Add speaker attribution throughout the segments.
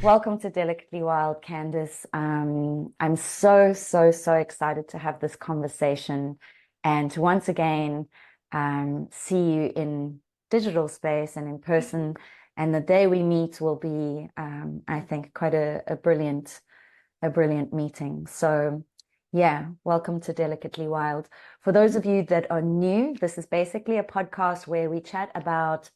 Speaker 1: Welcome to Delicately Wild, Candace. I'm so excited to have this conversation and to once again see you in digital space and in person. And the day we meet will be, I think, quite a brilliant meeting. So, yeah, welcome to Delicately Wild. For those of you that are new, this is basically a podcast where we chat about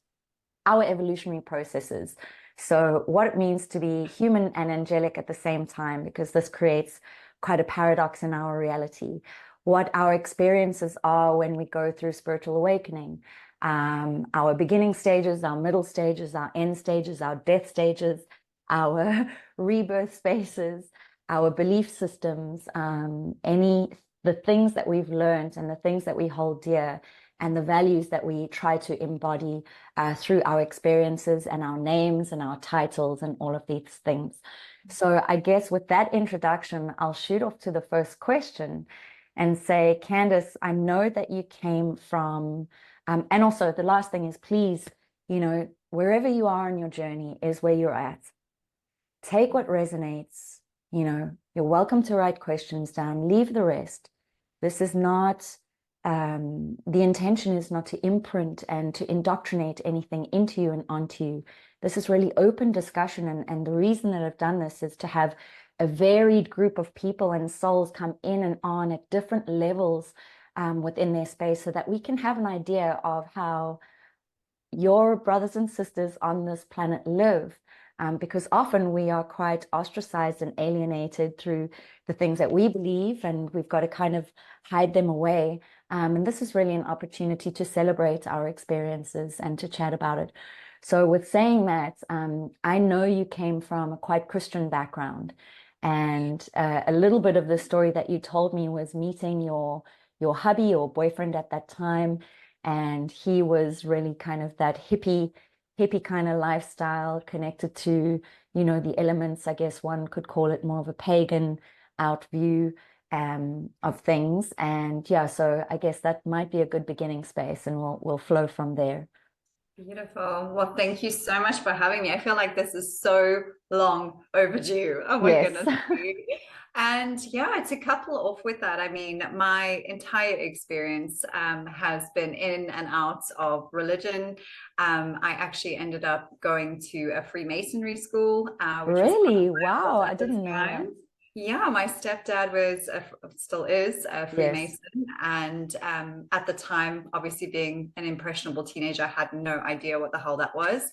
Speaker 1: our evolutionary processes. So what it means to be human and angelic at the same time, because this creates quite a paradox in our reality. What our experiences are when we go through spiritual awakening, our beginning stages, our middle stages, our end stages, our death stages, our rebirth spaces, our belief systems, the things that we've learned and the things that we hold dear and the values that we try to embody through our experiences and our names and our titles and all of these things. So I guess with that introduction, I'll shoot off to the first question and say, Candace, I know that you came from, and also the last thing is, please, wherever you are in your journey is where you're at. Take what resonates, you're welcome to write questions down, leave the rest. This is not, the intention is not to imprint and to indoctrinate anything into you and onto you. This is really open discussion. And the reason that I've done this is to have a varied group of people and souls come in and on at different levels within their space so that we can have an idea of how your brothers and sisters on this planet live. Because often we are quite ostracized and alienated through the things that we believe, and we've got to kind of hide them away. And this is really an opportunity to celebrate our experiences and to chat about it. So with saying that, I know you came from a quite Christian background, and a little bit of the story that you told me was meeting your hubby or boyfriend at that time, and he was really kind of that hippie kind of lifestyle connected to, the elements, I guess one could call it more of a pagan out view of things. And yeah, so I guess that might be a good beginning space and we'll flow from there.
Speaker 2: Beautiful. Well, thank you so much for having me. I feel like this is so long overdue. Oh my
Speaker 1: Yes.
Speaker 2: goodness. And yeah, to couple off with that, I mean, my entire experience has been in and out of religion. I actually ended up going to a Freemasonry school, which was part of
Speaker 1: Really?
Speaker 2: my
Speaker 1: Wow,
Speaker 2: world
Speaker 1: I
Speaker 2: at the
Speaker 1: didn't know that.
Speaker 2: time. Yeah, my stepdad still is a
Speaker 1: Yes.
Speaker 2: Freemason. And at the time, obviously being an impressionable teenager, I had no idea what the hell that was.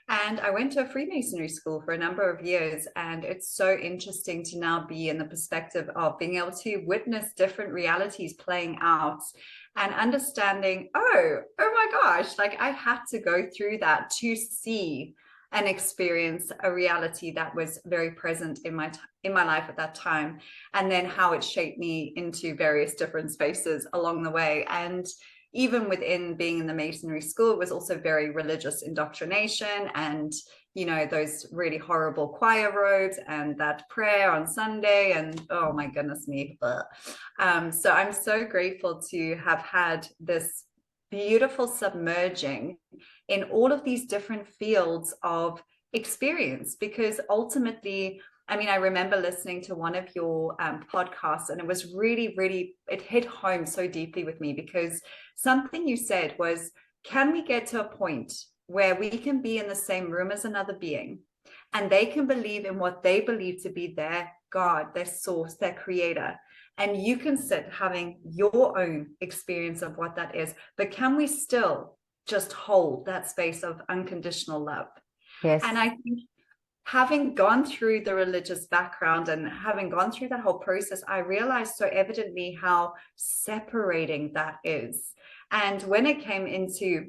Speaker 2: And I went to a Freemasonry school for a number of years. And it's so interesting to now be in the perspective of being able to witness different realities playing out and understanding, oh my gosh, like I had to go through that to see and experience a reality that was very present in my life at that time, and then how it shaped me into various different spaces along the way. And even within being in the Masonry school, it was also very religious indoctrination, and those really horrible choir robes and that prayer on Sunday, and oh my goodness me. So I'm so grateful to have had this beautiful submerging in all of these different fields of experience, because ultimately, I mean, I remember listening to one of your podcasts, and it was really, it hit home so deeply with me, because something you said was, can we get to a point where we can be in the same room as another being and they can believe in what they believe to be their God, their source, their creator, and you can sit having your own experience of what that is, but can we still just hold that space of unconditional love?
Speaker 1: Yes.
Speaker 2: And I think, having gone through the religious background and having gone through that whole process, I realized so evidently how separating that is. And when it came into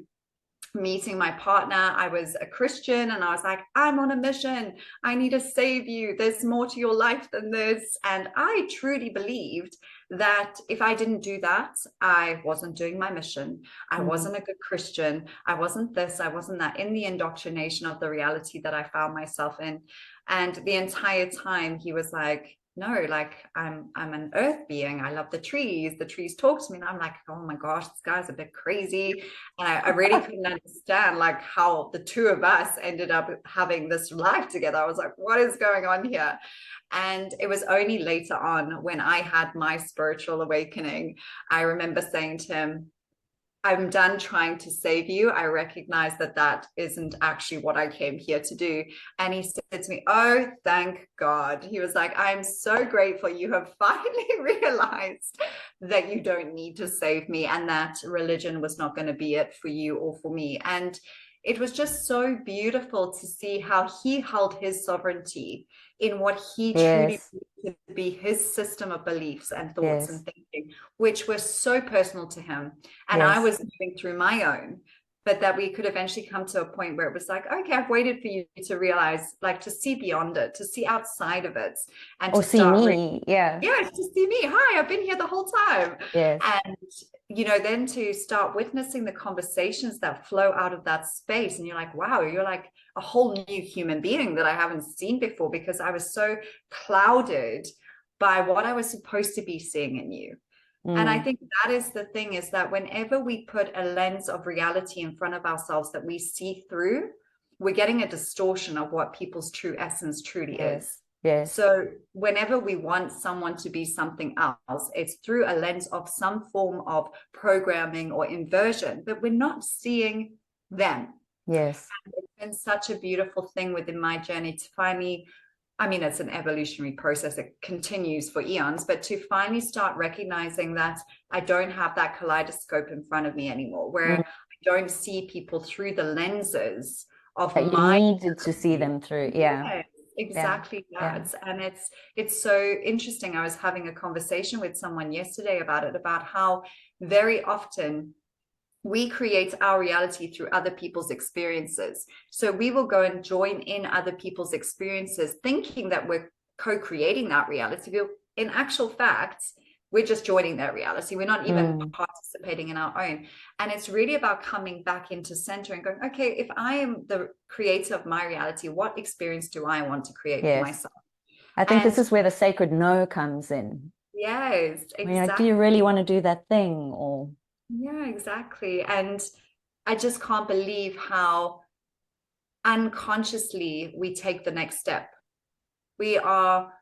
Speaker 2: meeting my partner, I was a Christian, and I was like, I'm on a mission. I need to save you. There's more to your life than this. And I truly believed that if I didn't do that, I wasn't doing my mission. I wasn't a good Christian. I wasn't this, I wasn't that, in the indoctrination of the reality that I found myself in. And the entire time he was like, no, like I'm an earth being. I love the trees. The trees talk to me. And I'm like, oh my gosh, this guy's a bit crazy. And I really couldn't understand like how the two of us ended up having this life together. I was like, what is going on here? And it was only later on when I had my spiritual awakening, I remember saying to him, I'm done trying to save you. I recognize that that isn't actually what I came here to do. And he said to me, oh, thank God. He was like, I'm so grateful you have finally realized that you don't need to save me and that religion was not going to be it for you or for me. And it was just so beautiful to see how he held his sovereignty in what he truly
Speaker 1: Yes.
Speaker 2: to be his system of beliefs and thoughts
Speaker 1: Yes.
Speaker 2: and thinking, which were so personal to him. And I
Speaker 1: Yes.
Speaker 2: was moving through my own, but that we could eventually come to a point where it was like, okay, I've waited for you to realize, like to see beyond it, to see outside of it, and
Speaker 1: Or
Speaker 2: to
Speaker 1: see
Speaker 2: start
Speaker 1: me. Yeah.
Speaker 2: yeah, to see me. Hi, I've been here the whole time.
Speaker 1: Yes.
Speaker 2: And, then to start witnessing the conversations that flow out of that space. And you're like, wow, you're like a whole new human being that I haven't seen before because I was so clouded by what I was supposed to be seeing in you. And I think that is the thing, is that whenever we put a lens of reality in front of ourselves that we see through, we're getting a distortion of what people's true essence truly
Speaker 1: Yes.
Speaker 2: is.
Speaker 1: Yes.
Speaker 2: So whenever we want someone to be something else, it's through a lens of some form of programming or inversion, but we're not seeing them.
Speaker 1: Yes.
Speaker 2: And it's been such a beautiful thing within my journey to finally, I mean, it's an evolutionary process. It continues for eons, but to finally start recognizing that I don't have that kaleidoscope in front of me anymore, where I don't see people through the lenses of
Speaker 1: That you
Speaker 2: my
Speaker 1: needed to see them through. Yeah.
Speaker 2: yes,
Speaker 1: Yeah.
Speaker 2: exactly
Speaker 1: Yeah.
Speaker 2: that. And it's so interesting. I was having a conversation with someone yesterday about it, about how very often we create our reality through other people's experiences. So we will go and join in other people's experiences, thinking that we're co-creating that reality. In actual fact, we're just joining their reality. We're not even participating in our own. And it's really about coming back into center and going, okay, if I am the creator of my reality, what experience do I want to create for
Speaker 1: Yes.
Speaker 2: myself?
Speaker 1: I think this
Speaker 2: And
Speaker 1: is where the sacred no comes in.
Speaker 2: yes,
Speaker 1: When you're like, do you
Speaker 2: exactly.
Speaker 1: really want to do that thing? Or
Speaker 2: Yeah, exactly. And I just can't believe how unconsciously we take the next step. We are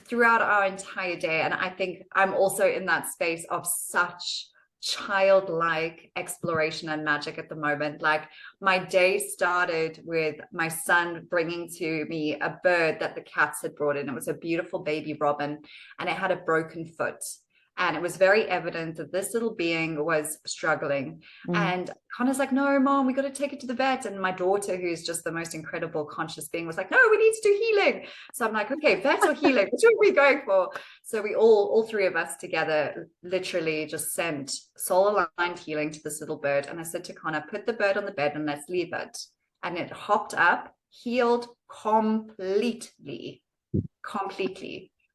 Speaker 2: throughout our entire day, and I think I'm also in that space of such childlike exploration and magic at the moment. Like my day started with my son bringing to me a bird that the cats had brought in. It was a beautiful baby robin, and it had a broken foot. And it was very evident that this little being was struggling. And Connor's like, no, mom, we got to take it to the vet. And my daughter, who's just the most incredible conscious being, was like, no, we need to do healing. So I'm like, okay, vet or healing, which are we going for? So we all three of us together, literally just sent soul-aligned healing to this little bird. And I said to Connor, put the bird on the bed and let's leave it. And it hopped up, healed completely,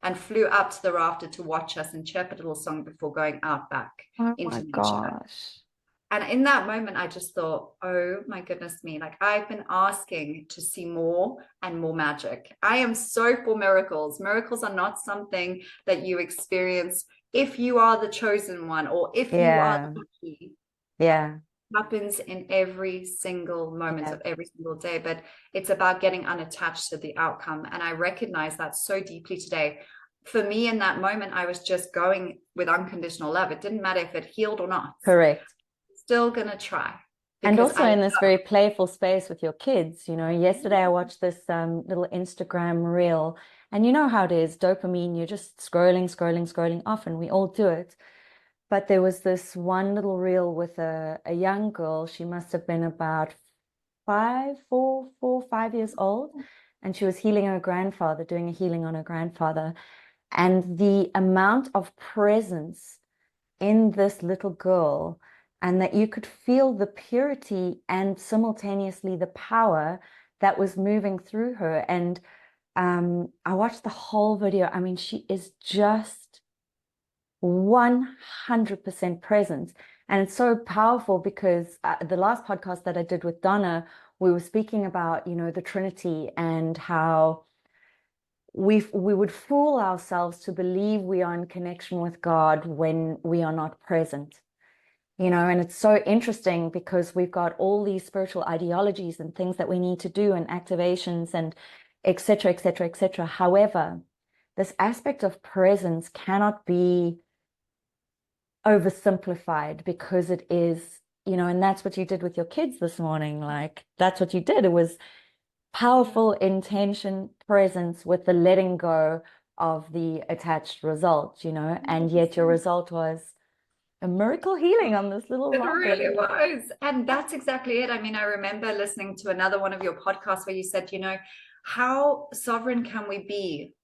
Speaker 2: and flew up to the rafter to watch us and chirp a little song before going out back
Speaker 1: oh my
Speaker 2: into nature.
Speaker 1: gosh.
Speaker 2: And in that moment, I just thought, oh my goodness me, like I've been asking to see more and more magic. I am so for miracles. Miracles are not something that you experience if you are the chosen one or if you are lucky.
Speaker 1: Yeah.
Speaker 2: Happens in every single moment
Speaker 1: Yeah.
Speaker 2: of every single day, but it's about getting unattached to the outcome. And I recognize that so deeply today. For me, in that moment, I was just going with unconditional love. It didn't matter if it healed or not.
Speaker 1: Correct.
Speaker 2: Still gonna try.
Speaker 1: And also in this very playful space with your kids. Yesterday I watched this little Instagram reel, and you know how it is, dopamine, you're just scrolling, scrolling, scrolling off, and we all do it. But there was this one little reel with a young girl. She must have been about 5 years old, and she was healing her grandfather, doing a healing on her grandfather. And the amount of presence in this little girl, and that you could feel the purity and simultaneously the power that was moving through her. And I watched the whole video. I mean, she is just 100% present. And it's so powerful because the last podcast that I did with Donna, we were speaking about, the Trinity and how we would fool ourselves to believe we are in connection with God when we are not present. And it's so interesting because we've got all these spiritual ideologies and things that we need to do and activations and et cetera, et cetera, et cetera. However, this aspect of presence cannot be oversimplified because it is, and that's what you did with your kids this morning. Like, that's what you did. It was powerful intention, presence with the letting go of the attached result, and yet your result was a miracle healing on this little
Speaker 2: It
Speaker 1: Robin.
Speaker 2: really was. And that's exactly it. I mean, I remember listening to another one of your podcasts where you said, how sovereign can we be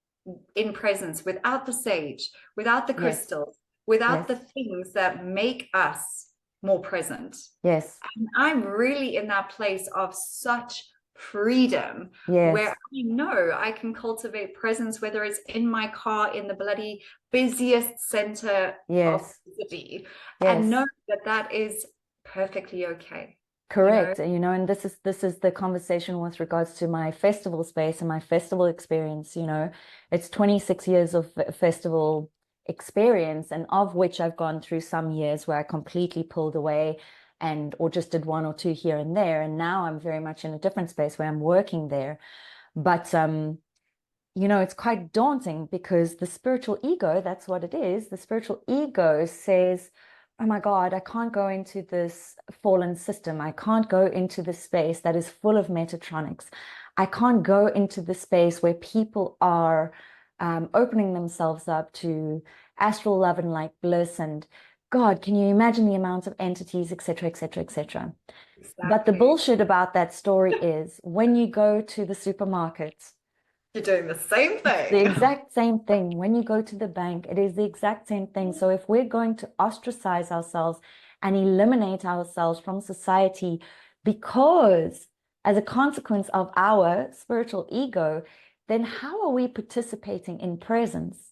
Speaker 2: in presence without the sage, without the
Speaker 1: Yes.
Speaker 2: crystals, without
Speaker 1: Yes.
Speaker 2: the things that make us more present?
Speaker 1: Yes.
Speaker 2: And I'm really in that place of such freedom where
Speaker 1: Yes.
Speaker 2: I know I can cultivate presence, whether it's in my car in the bloody busiest center of
Speaker 1: Yes.
Speaker 2: the city, and
Speaker 1: Yes.
Speaker 2: know that that is perfectly okay.
Speaker 1: Correct. And this is the conversation with regards to my festival space and my festival experience. It's 26 years of festival experience, and of which I've gone through some years where I completely pulled away or just did one or two here and there. And now I'm very much in a different space where I'm working there. But it's quite daunting because the spiritual ego, that's what it is. The spiritual ego says, oh my God, I can't go into this fallen system. I can't go into the space that is full of Metatronics. I can't go into the space where people are opening themselves up to astral love and light bliss. And God, can you imagine the amount of entities, et cetera, et cetera, et cetera.
Speaker 2: Exactly.
Speaker 1: But the bullshit about that story is when you go to the supermarket,
Speaker 2: you're doing the same thing.
Speaker 1: the exact same thing. When you go to the bank, it is the exact same thing. So if we're going to ostracize ourselves and eliminate ourselves from society because as a consequence of our spiritual ego, then how are we participating in presence?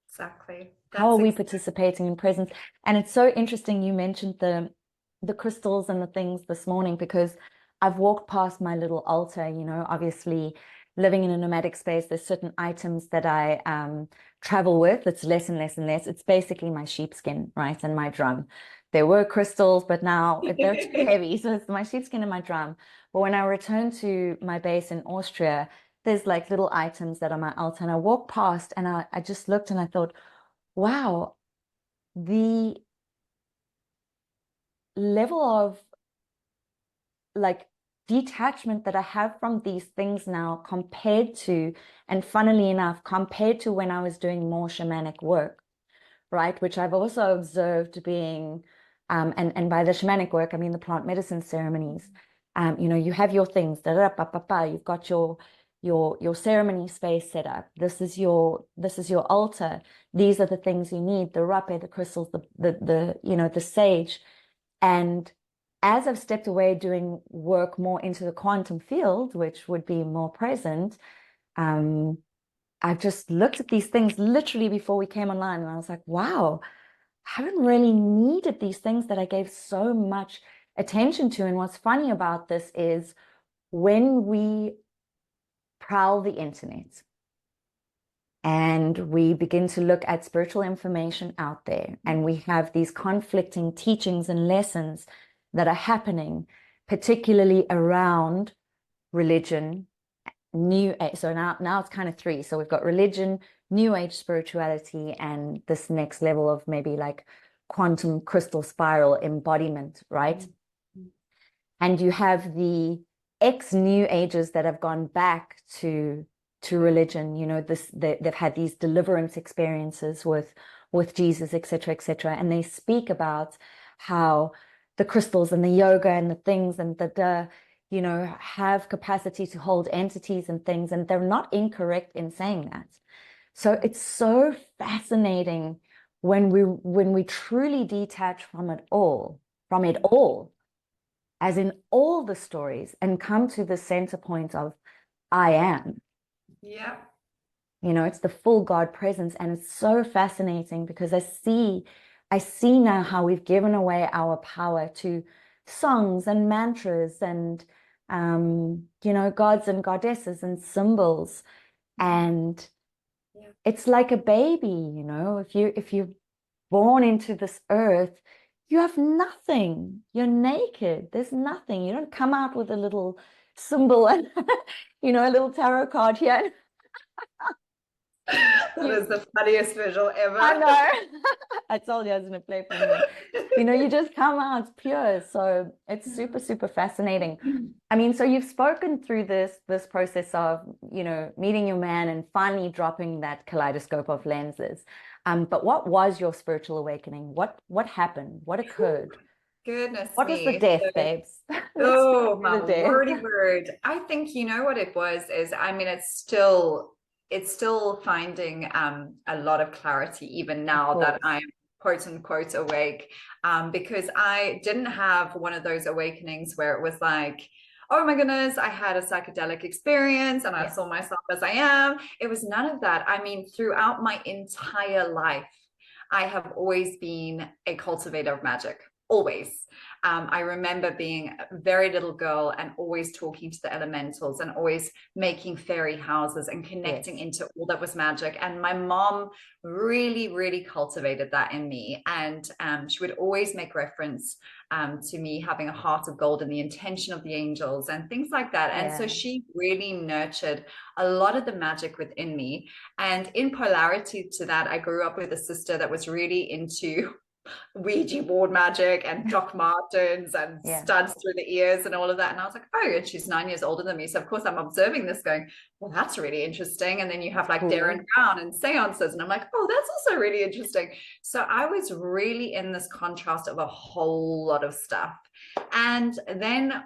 Speaker 2: Exactly.
Speaker 1: How are we participating in presence? And it's so interesting you mentioned the crystals and the things this morning, because I've walked past my little altar, obviously living in a nomadic space, there's certain items that I travel with. It's less and less and less. It's basically my sheepskin, right? And my drum. There were crystals, but now they're too heavy. So it's my sheepskin and my drum. But when I return to my base in Austria, there's like little items that are my altar. And I walked past and I just looked and I thought, wow, the level of like detachment that I have from these things now compared to, and funnily enough, compared to when I was doing more shamanic work, right? Which I've also observed being, and by the shamanic work, I mean the plant medicine ceremonies. You have your things, you've got your ceremony space set up. This is your altar. These are the things you need: the rapé, the crystals, the sage. And as I've stepped away doing work more into the quantum field, which would be more present, I've just looked at these things literally before we came online, and I was like, wow, I haven't really needed these things that I gave so much attention to. And what's funny about this is when we prowl the internet and we begin to look at spiritual information out there, and we have these conflicting teachings and lessons that are happening, particularly around religion, new age. So now it's kind of three. So we've got religion, new age spirituality, and this next level of maybe like quantum crystal spiral embodiment, right? Mm-hmm. And you have the ex new ages that have gone back to religion. They've had these deliverance experiences with Jesus, et cetera, and they speak about how the crystals and the yoga and the things and the have capacity to hold entities and things, and they're not incorrect in saying that. So it's so fascinating when we truly detach from it all, as in all the stories, and come to the center point of I am.
Speaker 2: Yeah.
Speaker 1: It's the full God presence. And it's so fascinating because I see now how we've given away our power to songs and mantras and gods and goddesses and symbols. And It's like a baby, you know, if you're born into this earth, you have nothing. You're naked. There's nothing. You don't come out with a little symbol and you know, a little tarot card here.
Speaker 2: That is the funniest visual ever.
Speaker 1: I know. I told you I was going to play for me. You know, you just come out pure. So it's super, super fascinating. I mean, so you've spoken through this process of, you know, meeting your man and finally dropping that kaleidoscope of lenses. But what was your spiritual awakening? What happened? What occurred?
Speaker 2: Goodness
Speaker 1: What was the
Speaker 2: me.
Speaker 1: death,
Speaker 2: So,
Speaker 1: babes? Let's start
Speaker 2: oh,
Speaker 1: with
Speaker 2: my
Speaker 1: the death.
Speaker 2: wordy word. I think you know what it was is, I mean, it's still finding a lot of clarity even
Speaker 1: Of
Speaker 2: now that
Speaker 1: course.
Speaker 2: I'm quote unquote awake, because I didn't have one of those awakenings where it was like, oh my goodness, I had a psychedelic experience and I
Speaker 1: Yeah.
Speaker 2: saw myself as I am. It was none of that. I mean, throughout my entire life, I have always been a cultivator of magic, always. I remember being a very little girl and always talking to the elementals and always making fairy houses and connecting
Speaker 1: Yes.
Speaker 2: into all that was magic. And my mom really, really cultivated that in me. And she would always make reference to me having a heart of gold and the intention of the angels and things like that. And so
Speaker 1: Yeah.
Speaker 2: she really nurtured a lot of the magic within me. And in polarity to that, I grew up with a sister that was really into Ouija board magic and Doc Martens and
Speaker 1: Yeah.
Speaker 2: studs through the ears and all of that. And I was like, oh, and she's 9 years older than me. So of course I'm observing this going, well, that's really interesting. And then you have like Darren
Speaker 1: Cool.
Speaker 2: Brown and seances. And I'm like, oh, that's also really interesting. So I was really in this contrast of a whole lot of stuff. And then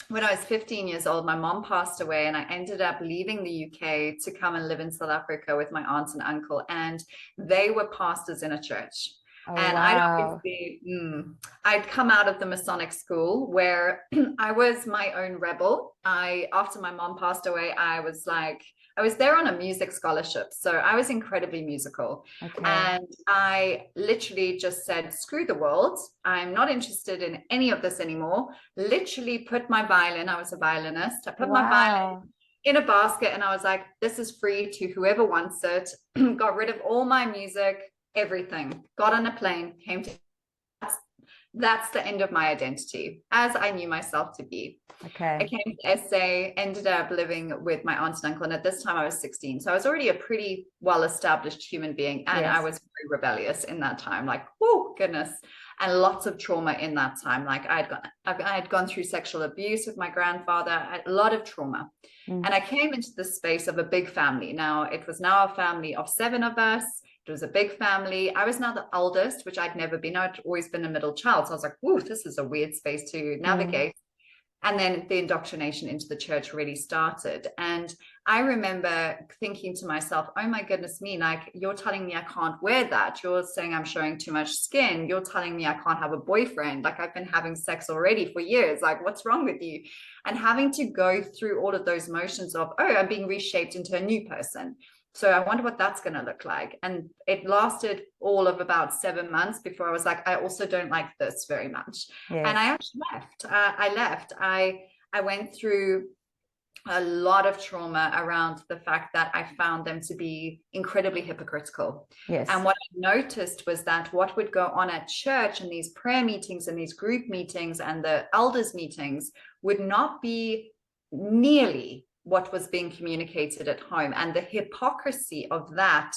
Speaker 2: when I was 15 years old, my mom passed away, and I ended up leaving the UK to come and live in South Africa with my aunt and uncle. And they were pastors in a church.
Speaker 1: Oh,
Speaker 2: And
Speaker 1: wow.
Speaker 2: I'd come out of the Masonic school where I was my own rebel. After my mom passed away, I was there on a music scholarship. So I was incredibly musical.
Speaker 1: Okay.
Speaker 2: And I literally just said, screw the world. I'm not interested in any of this anymore. Literally put my violin, I was a violinist. I put my violin
Speaker 1: Wow.
Speaker 2: in a basket and I was like, this is free to whoever wants it. Got rid of all my music, everything. Got on a plane, came to that's the end of my identity as I knew myself to be. I
Speaker 1: Okay.
Speaker 2: came to SA, ended up living with my aunt and uncle. And at this time I was 16. So I was already a pretty well-established human being. And I
Speaker 1: Yes.
Speaker 2: was very rebellious in that time, like, oh goodness. And lots of trauma in that time. Like I had gone through sexual abuse with my grandfather, a lot of trauma.
Speaker 1: Mm.
Speaker 2: And I came into the space of a big family. Now it was now a family of 7 of us. It was a big family. I was now the eldest, which I'd never been. I'd always been a middle child. So I was like, whoa, this is a weird space to
Speaker 1: Mm.
Speaker 2: navigate. And then the indoctrination into the church really started. And I remember thinking to myself, oh my goodness me, like you're telling me I can't wear that. You're saying I'm showing too much skin. You're telling me I can't have a boyfriend. Like I've been having sex already for years. Like what's wrong with you? And having to go through all of those motions of, oh, I'm being reshaped into a new person. So I wonder what that's going to look like. And it lasted all of about 7 months before I was like, I also don't like this very much. And
Speaker 1: Yes.
Speaker 2: I actually left. I left. I went through a lot of trauma around the fact that I found them to be incredibly hypocritical. And
Speaker 1: Yes.
Speaker 2: what I noticed was that what would go on at church and these prayer meetings and these group meetings and the elders meetings would not be nearly what was being communicated at home. And the hypocrisy of that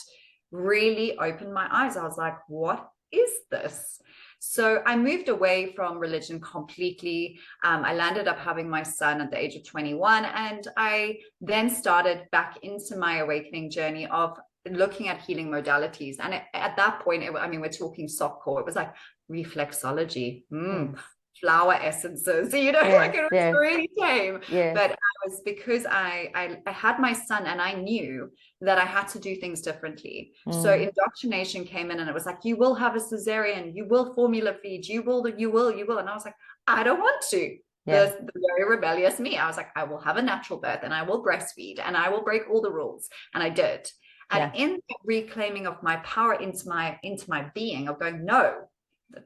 Speaker 2: really opened my eyes. I was like, what is this? So I moved away from religion completely. I landed up having my son at the age of 21. And I then started back into my awakening journey of looking at healing modalities. And at that point, I mean, we're talking softcore. It was like reflexology,
Speaker 1: Yes.
Speaker 2: flower essences, you know, like
Speaker 1: Yes.
Speaker 2: it was
Speaker 1: Yes.
Speaker 2: really tame.
Speaker 1: Yes.
Speaker 2: But I was because I had my son and I knew that I had to do things differently. So
Speaker 1: Mm.
Speaker 2: indoctrination came in and it was like, you will have a cesarean, you will formula feed, you will. And I was like, I don't want to.
Speaker 1: Yeah.
Speaker 2: The very rebellious me. I was like, I will have a natural birth and I will breastfeed and I will break all the rules. And I did. And
Speaker 1: Yeah.
Speaker 2: in the reclaiming of my power into my being, of going, no,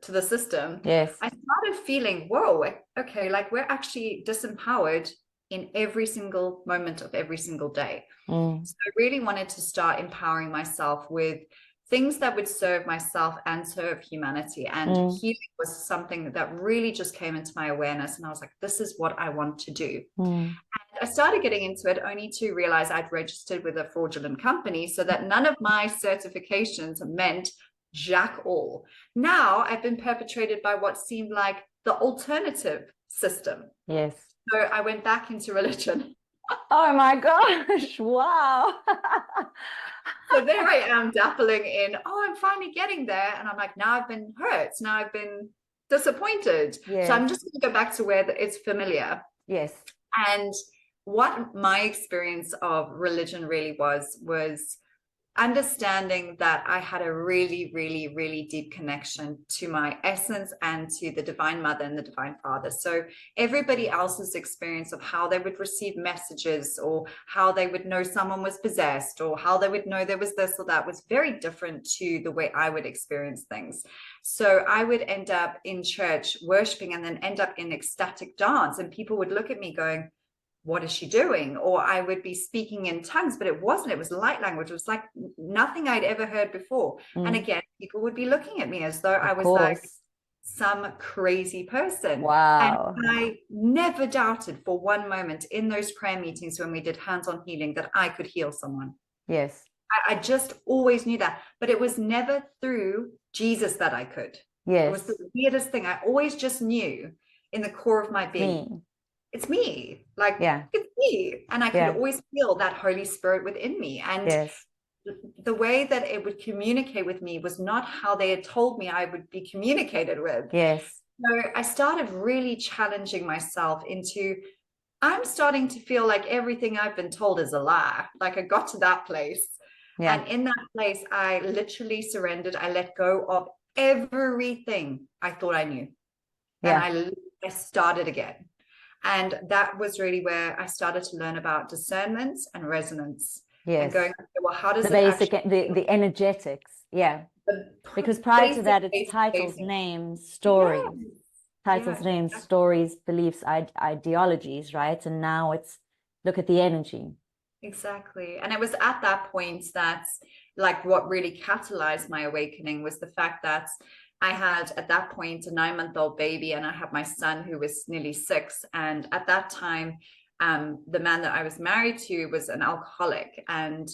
Speaker 2: to the system,
Speaker 1: Yes.
Speaker 2: I started feeling, whoa, okay, like we're actually disempowered in every single moment of every single day.
Speaker 1: Mm.
Speaker 2: So I really wanted to start empowering myself with things that would serve myself and serve humanity. And healing was something that really just came into my awareness. And I was like, this is what I want to do.
Speaker 1: Mm.
Speaker 2: I started getting into it only to realize I'd registered with a fraudulent company, so that none of my certifications meant jack all. Now I've been perpetrated by what seemed like the alternative system.
Speaker 1: Yes.
Speaker 2: So I went back into religion.
Speaker 1: Oh my gosh, wow.
Speaker 2: So there I am dappling in, oh, I'm finally getting there. And I'm like, now I've been hurt. Now I've been disappointed.
Speaker 1: Yes.
Speaker 2: So I'm just going to go back to where it's familiar.
Speaker 1: Yes.
Speaker 2: And what my experience of religion really was understanding that I had a really, really, really deep connection to my essence and to the Divine Mother and the Divine Father. So everybody else's experience of how they would receive messages, or how they would know someone was possessed, or how they would know there was this or that, was very different to the way I would experience things. So I would end up in church worshiping and then end up in ecstatic dance, and people would look at me going, what is she doing? Or I would be speaking in tongues, but it wasn't. It was light language. It was like nothing I'd ever heard before. And again, people would be looking at me as though I was like some crazy person.
Speaker 1: Wow.
Speaker 2: And I never doubted for one moment in those prayer meetings when we did hands-on healing that I could heal someone.
Speaker 1: Yes.
Speaker 2: I just always knew that. But it was never through Jesus that I could.
Speaker 1: Yes.
Speaker 2: It was the weirdest thing. I always just knew in the core of my being. It's me, like, it's me. And I could always feel that Holy Spirit within me. And the way that it would communicate with me was not how they had told me I would be communicated with.
Speaker 1: Yes.
Speaker 2: So I started really challenging myself into, I'm starting to feel like everything I've been told is a lie. Like I got to that place. Yeah. And in that place, I literally surrendered. I let go of everything I thought I knew. Yeah. And I started again. And that was really where I started to learn about discernment and resonance. Yes. And going, okay, well, how does
Speaker 1: the basic, the energetics? Yeah. Because prior to that, it's titles, names, stories. Yes. Titles, names, stories, beliefs, ideologies, right? And now it's look at the energy.
Speaker 2: Exactly. And it was at that point that, like, what really catalyzed my awakening was the fact that I had at that point a 9-month-old baby, and I had my son who was nearly 6. And at that time, the man that I was married to was an alcoholic. And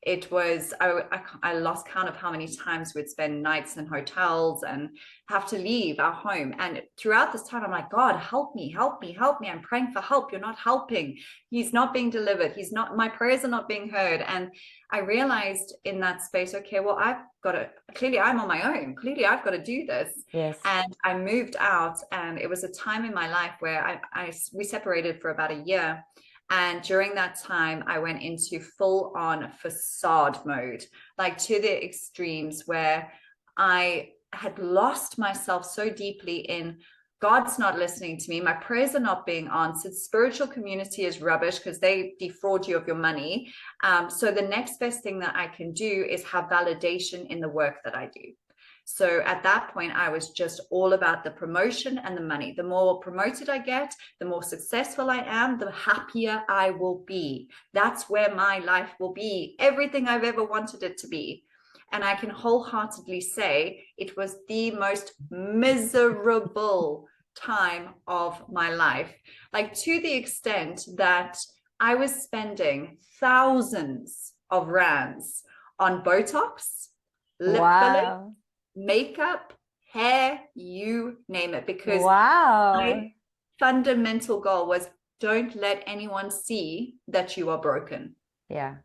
Speaker 2: it was, I lost count of how many times we'd spend nights in hotels and have to leave our home. And throughout this time, I'm like, God, help me, help me, help me. I'm praying for help. You're not helping. He's not being delivered. He's not, my prayers are not being heard. And I realized in that space, okay, well, I've got to, clearly I'm on my own. Clearly I've got to do this.
Speaker 1: Yes.
Speaker 2: And I moved out, and it was a time in my life where we separated for about a year. And during that time, I went into full on facade mode, like to the extremes where I had lost myself so deeply in God's not listening to me. My prayers are not being answered. Spiritual community is rubbish because they defraud you of your money. So the next best thing that I can do is have validation in the work that I do. So at that point, I was just all about the promotion and the money. The more promoted I get, the more successful I am, the happier I will be. That's where my life will be. Everything I've ever wanted it to be. And I can wholeheartedly say it was the most miserable time of my life. Like, to the extent that I was spending thousands of rands on Botox, lip fillers, makeup, hair, you name it, because my fundamental goal was, don't let anyone see that you are broken.
Speaker 1: Yeah.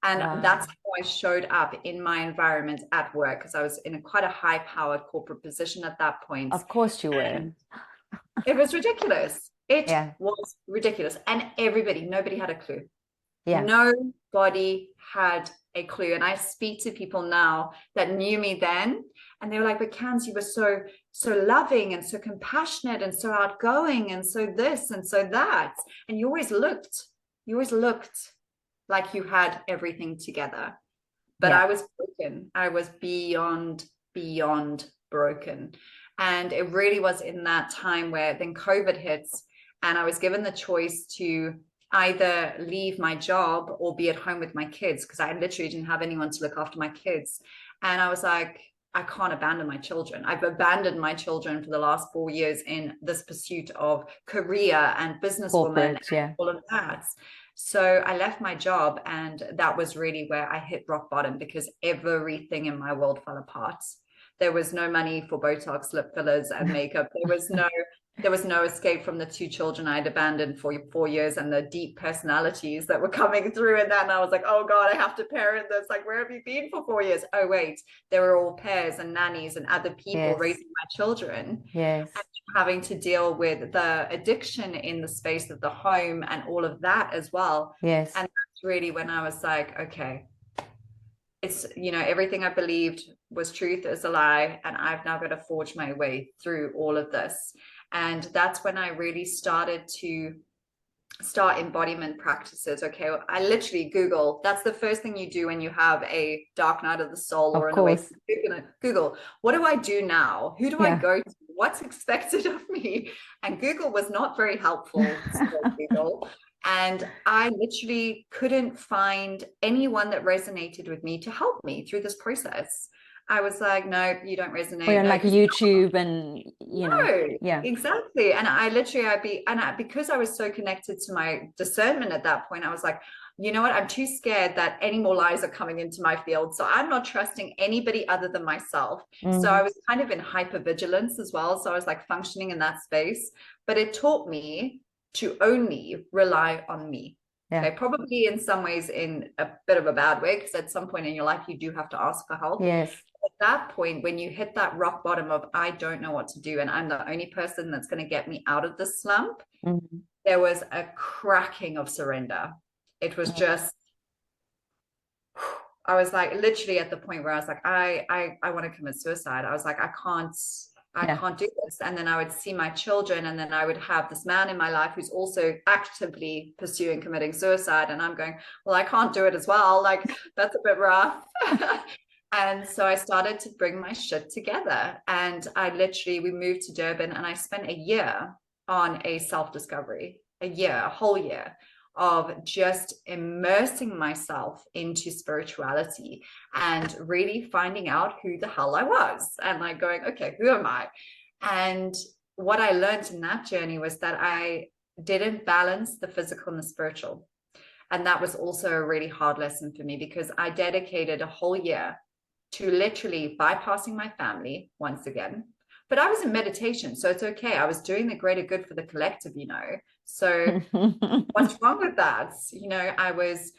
Speaker 2: And that's how I showed up in my environment at work, because I was in quite a high-powered corporate position at that point.
Speaker 1: Of course you were.
Speaker 2: It was ridiculous. It was ridiculous. And nobody had a clue. Yeah. Nobody had a clue. And I speak to people now that knew me then, and they were like, but Candace, you were so loving and so compassionate and so outgoing and so this and so that. And you always looked like you had everything together. But I was broken. I was beyond broken. And it really was in that time where then COVID hits, And I was given the choice to either leave my job or be at home with my kids, because I literally didn't have anyone to look after my kids. And I was like, I can't abandon my children. I've abandoned my children for the last 4 years in this pursuit of career and businesswoman and all of that. So I left my job, and that was really where I hit rock bottom, because everything in my world fell apart. There was no money for Botox, lip fillers, and makeup. There was no escape from the 2 children I'd abandoned for 4 years and the deep personalities that were coming through in that. And I was like, oh God, I have to parent this. Like, where have you been for 4 years? Oh, wait, there were all pairs and nannies and other people raising my children.
Speaker 1: Yes.
Speaker 2: And having to deal with the addiction in the space of the home and all of that as well.
Speaker 1: Yes.
Speaker 2: And that's really when I was like, okay, it's, everything I believed was truth is a lie. And I've now got to forge my way through all of this. And that's when I really started to start embodiment practices. Okay, I literally Google. That's the first thing you do when you have a dark night of the soul or an awakening. Google, what do I do now? Who do I go to? What's expected of me? And Google was not very helpful. Google. And I literally couldn't find anyone that resonated with me to help me through this process. I was like, no, you don't resonate.
Speaker 1: We're on like YouTube and,
Speaker 2: exactly. And because I was so connected to my discernment at that point, I was like, you know what? I'm too scared that any more lies are coming into my field. So I'm not trusting anybody other than myself. So I was kind of in hypervigilance as well. So I was like functioning in that space, but it taught me to only rely on me. Okay, probably in some ways in a bit of a bad way, because at some point in your life, you do have to ask for help.
Speaker 1: Yes.
Speaker 2: At that point, when you hit that rock bottom of, I don't know what to do, and I'm the only person that's going to get me out of this slump, there was a cracking of surrender. It was just, I was like literally at the point where I was like, I want to commit suicide. I was like, I can't do this. And then I would see my children, and then I would have this man in my life who's also actively pursuing committing suicide. And I'm going, well, I can't do it as well. Like, that's a bit rough. And so I started to bring my shit together. And we moved to Durban, and I spent a year on a self-discovery, a whole year of just immersing myself into spirituality and really finding out who the hell I was, and like going, okay, who am I? And what I learned in that journey was that I didn't balance the physical and the spiritual. And that was also a really hard lesson for me, because I dedicated a whole year to literally bypassing my family once again. But I was in meditation, so it's okay. I was doing the greater good for the collective, So what's wrong with that? I was,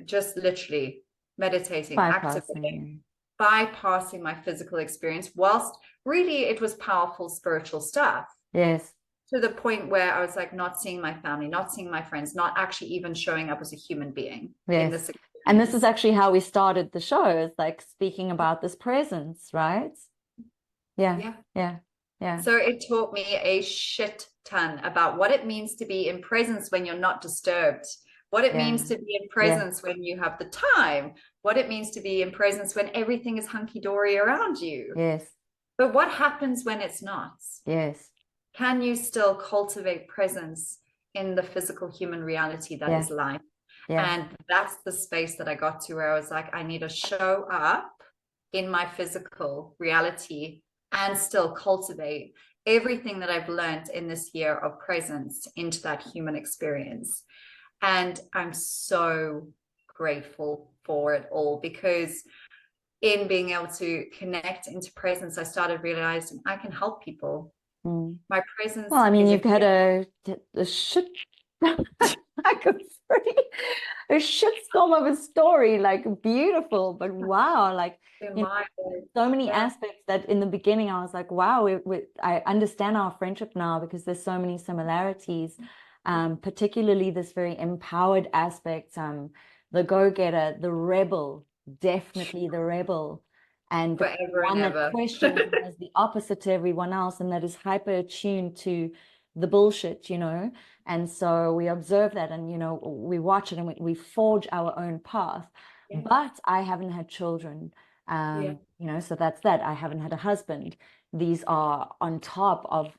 Speaker 2: just literally meditating, activating, bypassing my physical experience, whilst really it was powerful spiritual stuff.
Speaker 1: Yes.
Speaker 2: To the point where I was like not seeing my family, not seeing my friends, not actually even showing up as a human being.
Speaker 1: Yes. And this is actually how we started the show, is like speaking about this presence, right? Yeah.
Speaker 2: So it taught me a shit ton about what it means to be in presence when you're not disturbed, what it means to be in presence when you have the time, what it means to be in presence when everything is hunky-dory around you.
Speaker 1: Yes.
Speaker 2: But what happens when it's not?
Speaker 1: Yes.
Speaker 2: Can you still cultivate presence in the physical human reality that is life? And that's the space that I got to, where I was like, I need to show up in my physical reality and still cultivate everything that I've learned in this year of presence into that human experience. And I'm so grateful for it all, because in being able to connect into presence, I started realizing I can help people. My presence.
Speaker 1: Well, I mean, you've had a shit like a shitstorm of a story, like beautiful, but wow, like so many aspects that in the beginning I was like, wow, I understand our friendship now, because there's so many similarities, particularly this very empowered aspect, the go-getter, the rebel, definitely the rebel, and the one that questions as the opposite to everyone else, and that is hyper attuned to the bullshit, and so we observe that, and we watch it, and we forge our own path. But I haven't had children, so that's that. I haven't had a husband. these are on top of,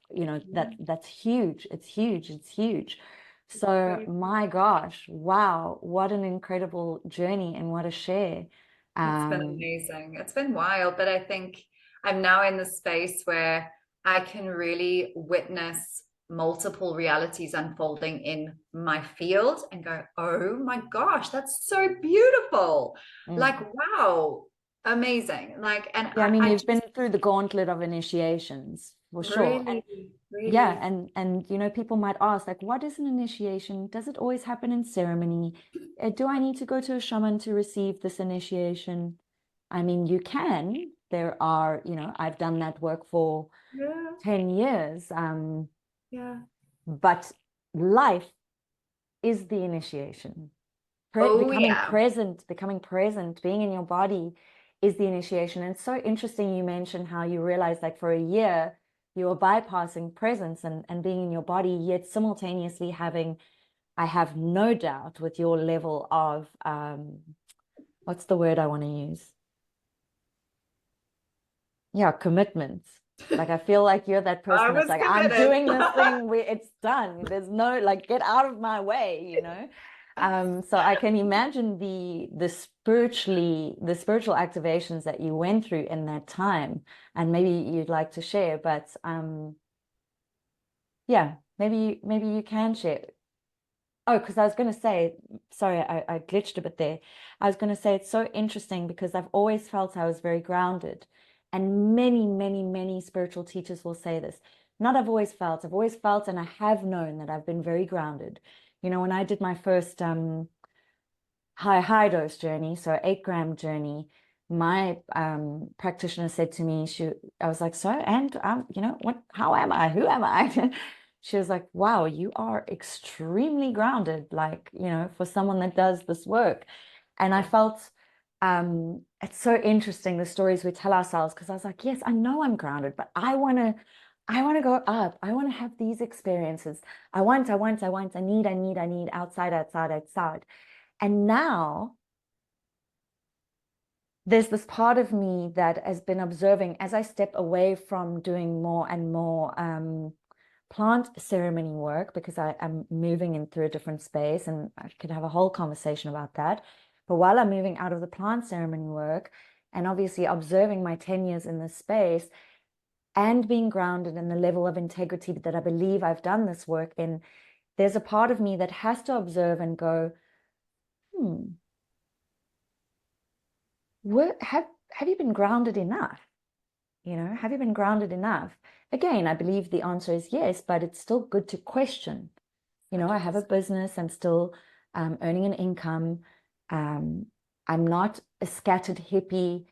Speaker 1: that's huge. It's huge. It's huge. So my gosh, wow, what an incredible journey and what a share.
Speaker 2: It's been
Speaker 1: Um,
Speaker 2: amazing. It's been wild, but I think I'm now in the space where I can really witness multiple realities unfolding in my field and go, oh my gosh, that's so beautiful. Like,
Speaker 1: mm.
Speaker 2: wow, amazing. Like, and
Speaker 1: Yeah, I mean,
Speaker 2: I
Speaker 1: you've been
Speaker 2: just
Speaker 1: through the gauntlet of initiations for sure. And
Speaker 2: really,
Speaker 1: yeah,
Speaker 2: really,
Speaker 1: and people might ask, like, what is an initiation? Does it always happen in ceremony? Do I need to go to a shaman to receive this initiation? I mean, you can. There are, I've done that work for
Speaker 2: yeah,
Speaker 1: 10 years.
Speaker 2: yeah.
Speaker 1: But life is the initiation.
Speaker 2: Oh, yeah.
Speaker 1: Becoming present, being in your body is the initiation. And it's so interesting you mentioned how you realized like for a year you were bypassing presence and being in your body, yet simultaneously having, I have no doubt with your level of what's the word I want to use? Yeah, commitment. Like I feel like you're that
Speaker 2: I
Speaker 1: person that's
Speaker 2: was
Speaker 1: like, I'm
Speaker 2: committed.
Speaker 1: doing this thing where it's done. There's no like get out of my way. So I can imagine the spiritual activations that you went through in that time, and maybe you'd like to share, but yeah, maybe you can share. Oh, because I was going to say, sorry, I glitched a bit there. I was going to say it's so interesting because I've always felt I was very grounded. And many, many, many spiritual teachers will say this. Not I've always felt and I have known that I've been very grounded. When I did my first high dose journey, so 8 gram journey, my practitioner said to me, I was like, so, and how am I? Who am I? She was like, wow, you are extremely grounded, like, for someone that does this work. And I felt it's so interesting the stories we tell ourselves because I was like, yes, I know I'm grounded, but I want to go up. I want to have these experiences. I need outside, outside, outside. And now there's this part of me that has been observing as I step away from doing more and more plant ceremony work because I am moving in through a different space, and I could have a whole conversation about that. But while I'm moving out of the plant ceremony work and obviously observing my 10 years in this space and being grounded in the level of integrity that I believe I've done this work in, there's a part of me that has to observe and go, hmm, have you been grounded enough? Have you been grounded enough? Again, I believe the answer is yes, but it's still good to question. I have a
Speaker 2: 100%.
Speaker 1: business, I'm still earning an income. Um, I'm not a scattered hippie.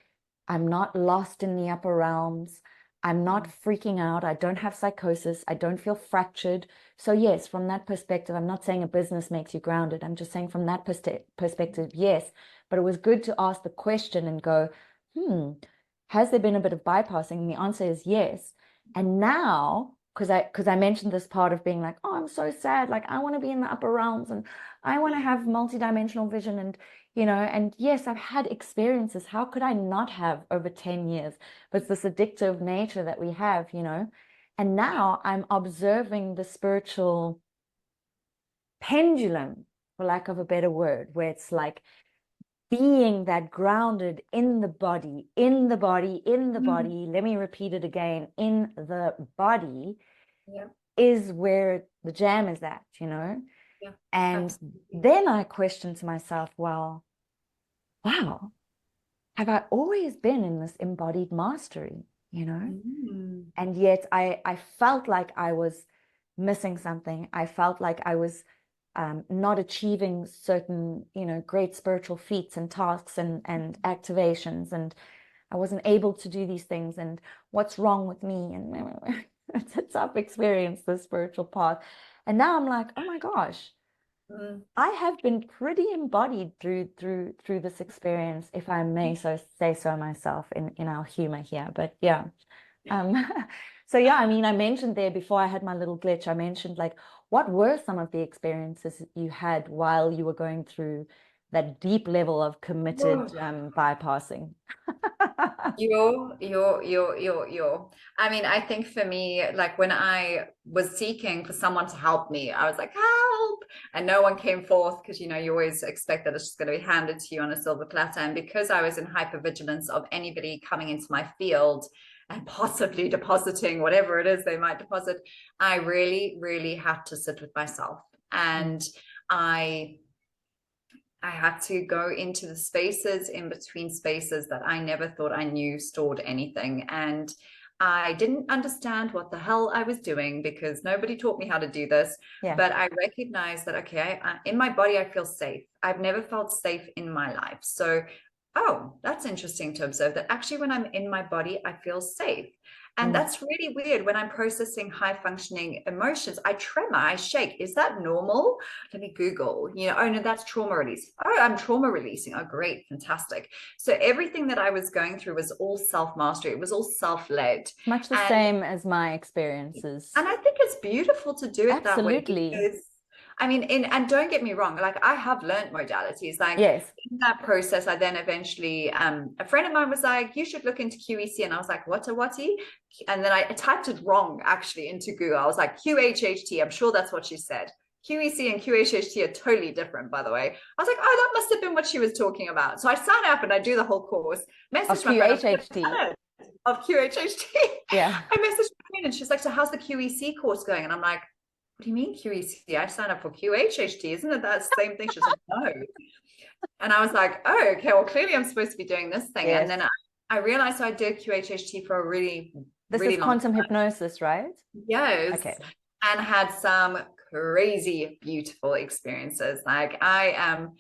Speaker 1: I'm not lost in the upper realms. I'm not freaking out. I don't have psychosis. I don't feel fractured. So, yes, from that perspective, I'm not saying a business makes you grounded. I'm just saying from that perspective, yes. But it was good to ask the question and go, has there been a bit of bypassing? And the answer is yes. And now, because I mentioned this part of being like, oh, I'm so sad. Like I want to be in the upper realms and I want to have multidimensional vision and yes, I've had experiences. How could I not have over 10 years? But it's this addictive nature that we have. And now I'm observing the spiritual pendulum, for lack of a better word, where it's like being that grounded in the body, in the body, in the
Speaker 2: Mm.
Speaker 1: body. Let me repeat it again, in the body
Speaker 2: Yeah,
Speaker 1: is where the jam is at.
Speaker 2: yeah,
Speaker 1: And
Speaker 2: absolutely.
Speaker 1: then I question to myself, well, wow, have I always been in this embodied mastery, you know?
Speaker 2: Mm.
Speaker 1: And yet I felt like I was missing something. I felt like I was not achieving certain, great spiritual feats and tasks and activations. And I wasn't able to do these things. And what's wrong with me? And it's a tough experience, the spiritual path. And now I'm like, oh my gosh,
Speaker 2: Mm.
Speaker 1: I have been pretty embodied through this experience, if I may so say so myself in our humor here. But yeah. Um, so yeah, I mean, I mentioned there before I had my little glitch, I mentioned like what were some of the experiences you had while you were going through that deep level of committed
Speaker 2: Whoa.
Speaker 1: bypassing?
Speaker 2: You're. I mean, I think for me, like when I was seeking for someone to help me, I was like, help. And no one came forth because, you know, you always expect that it's just going to be handed to you on a silver platter. And because I was in hypervigilance of anybody coming into my field and possibly depositing whatever it is they might deposit, I really, really had to sit with myself. And I had to go into the spaces in between spaces that I never thought I knew stored anything. And I didn't understand what the hell I was doing because nobody taught me how to do this.
Speaker 1: Yeah.
Speaker 2: But I recognized that, okay, in my body, I feel safe. I've never felt safe in my life. So, oh, that's interesting to observe that actually when I'm in my body, I feel safe. And that's really weird. When I'm processing high functioning emotions, I tremor, I shake. Is that normal? Let me Google, you know, oh no, that's trauma release. Oh, I'm trauma releasing. Oh, great, fantastic. So everything that I was going through was all self-mastery. It was all self-led.
Speaker 1: Much the same as my experiences.
Speaker 2: And I think it's beautiful to do it that way
Speaker 1: Absolutely.
Speaker 2: because I mean, and don't get me wrong, like I have learned modalities. Like
Speaker 1: Yes.
Speaker 2: in that process, I then eventually, a friend of mine was like, you should look into QEC. And I was like, what? And then I typed it wrong actually into Google. I was like, QHHT. I'm sure that's what she said. QEC and QHHT are totally different, by the way. I was like, oh, that must have been what she was talking about. So I sign up and I do the whole course. Message my friend of QHHT.
Speaker 1: Yeah.
Speaker 2: I messaged my friend and she's like, so how's the QEC course going? And I'm like, what do you mean QEC? I signed up for QHHT. Isn't it that same thing? She's like, no. And I was like, oh, okay, well, clearly I'm supposed to be doing this thing. Yes. And then I realized I did QHHT for a really
Speaker 1: This
Speaker 2: really
Speaker 1: is quantum hypnosis, right?
Speaker 2: Yes.
Speaker 1: Okay.
Speaker 2: And had some crazy, beautiful experiences. Like I am,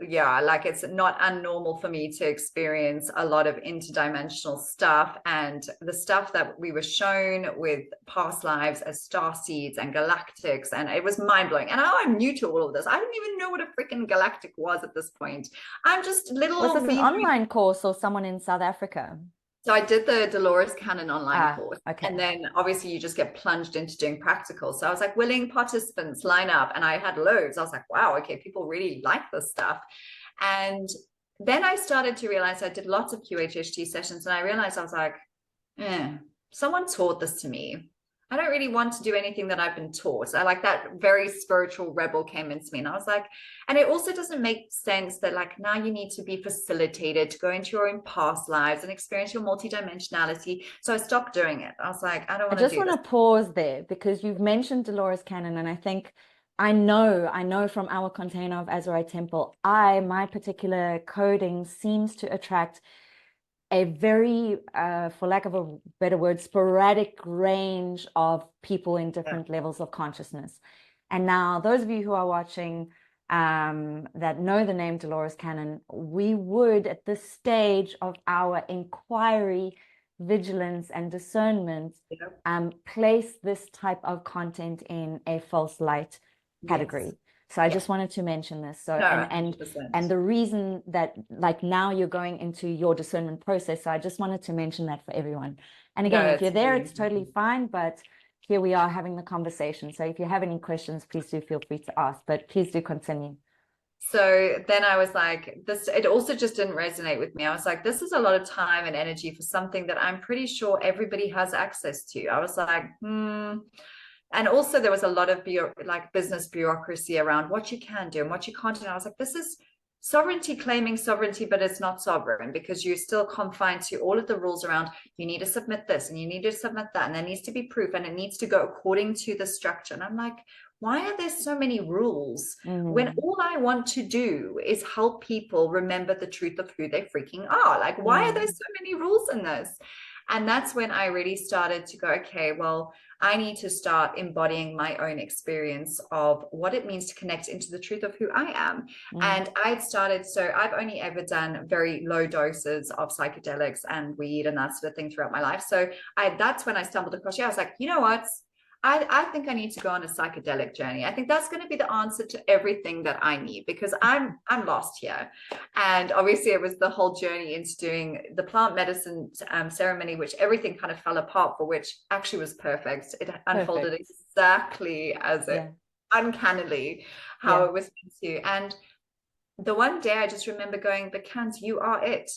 Speaker 2: yeah, like it's not unnormal for me to experience a lot of interdimensional stuff, and the stuff that we were shown with past lives as star seeds and galactics, and it was mind-blowing. And I'm new to all of this. I didn't even know what a freaking galactic was at this point. I'm just little.
Speaker 1: Was this an online course or someone in South Africa?
Speaker 2: So I did the Dolores Cannon online course.
Speaker 1: Okay.
Speaker 2: And then obviously you just get plunged into doing practical. So I was like, willing participants line up. And I had loads. I was like, wow, okay, people really like this stuff. And then I started to realize I did lots of QHHT sessions. And I realized I was like, someone taught this to me. I don't really want to do anything that I've been taught. I like that very spiritual rebel came into me. And I was like, and it also doesn't make sense that like now you need to be facilitated to go into your own past lives and experience your multidimensionality. So I stopped doing it. I was like, I don't want to do this.
Speaker 1: I just want to pause there because you've mentioned Dolores Cannon, and I think I know from our container of Azurite Temple, my particular coding seems to attract a very, for lack of a better word, sporadic range of people in different levels of consciousness. And now those of you who are watching that know the name Dolores Cannon, we would at this stage of our inquiry, vigilance and discernment, place this type of content in a false light category. Yes. So I just wanted to mention this. So, no, and the reason that like now you're going into your discernment process. So I just wanted to mention that for everyone. And again, if you're there, it's totally fine. But here we are having the conversation. So if you have any questions, please do feel free to ask, but please do continue.
Speaker 2: So then I was like, it also just didn't resonate with me. I was like, this is a lot of time and energy for something that I'm pretty sure everybody has access to. I was like, And also there was a lot of business bureaucracy around what you can do and what you can't do. And I was like, this is sovereignty claiming sovereignty, but it's not sovereign because you're still confined to all of the rules around you need to submit this and you need to submit that. And there needs to be proof and it needs to go according to the structure. And I'm like, why are there so many rules when all I want to do is help people remember the truth of who they freaking are? Like, why are there so many rules in this? And that's when I really started to go, okay, well, I need to start embodying my own experience of what it means to connect into the truth of who I am. And I've only ever done very low doses of psychedelics and weed and that sort of thing throughout my life. So that's when I stumbled across you. I was like, you know what? I think I need to go on a psychedelic journey. I think that's going to be the answer to everything that I need because I'm lost here. And obviously it was the whole journey into doing the plant medicine ceremony, which everything kind of fell apart for, which actually was perfect. It unfolded exactly as it uncannily how it was meant to. And the one day I just remember going, but Cans, you are it.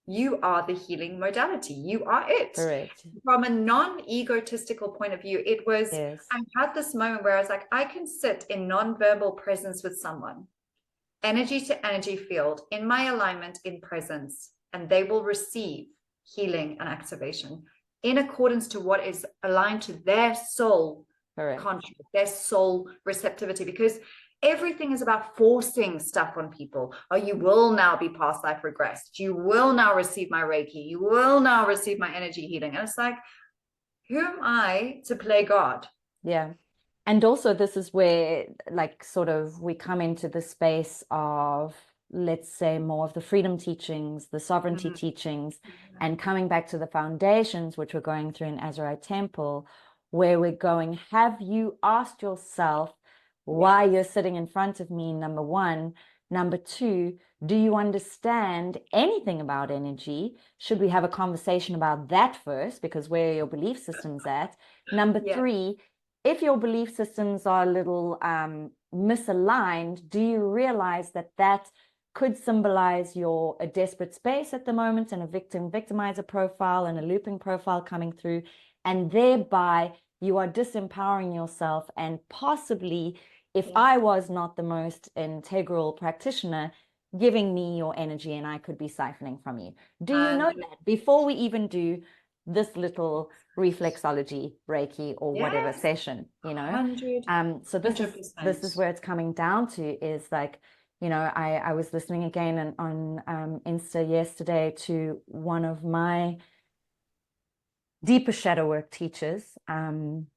Speaker 2: you are the healing modality. You are it.
Speaker 1: Correct.
Speaker 2: From a non-egotistical point of view, it was,
Speaker 1: Yes.
Speaker 2: I had this moment where I was like, I can sit in non-verbal presence with someone, energy to energy field, in my alignment, in presence, and they will receive healing and activation in accordance to what is aligned to their soul conscious, their soul receptivity, because everything is about forcing stuff on people. Oh, you will now be past life regressed. You will now receive my Reiki. You will now receive my energy healing. And it's like, who am I to play God?
Speaker 1: Yeah. And also this is where like sort of we come into the space of, let's say, more of the freedom teachings, the sovereignty teachings, and coming back to the foundations, which we're going through in Azurite Temple, where we're going, have you asked yourself why you're sitting in front of me, number one? Number two, do you understand anything about energy? Should we have a conversation about that first? Because where are your belief systems at? Number three, if your belief systems are a little misaligned, do you realize that that could symbolize you're a desperate space at the moment and a victimizer profile and a looping profile coming through, and thereby you are disempowering yourself, and possibly, if I was not the most integral practitioner, giving me your energy and I could be siphoning from you. Do you know that before we even do this little reflexology, Reiki, or whatever session, you know?
Speaker 2: 100%.
Speaker 1: So this is where it's coming down to, is like, you know, I was listening again on Insta yesterday to one of my deeper shadow work teachers, and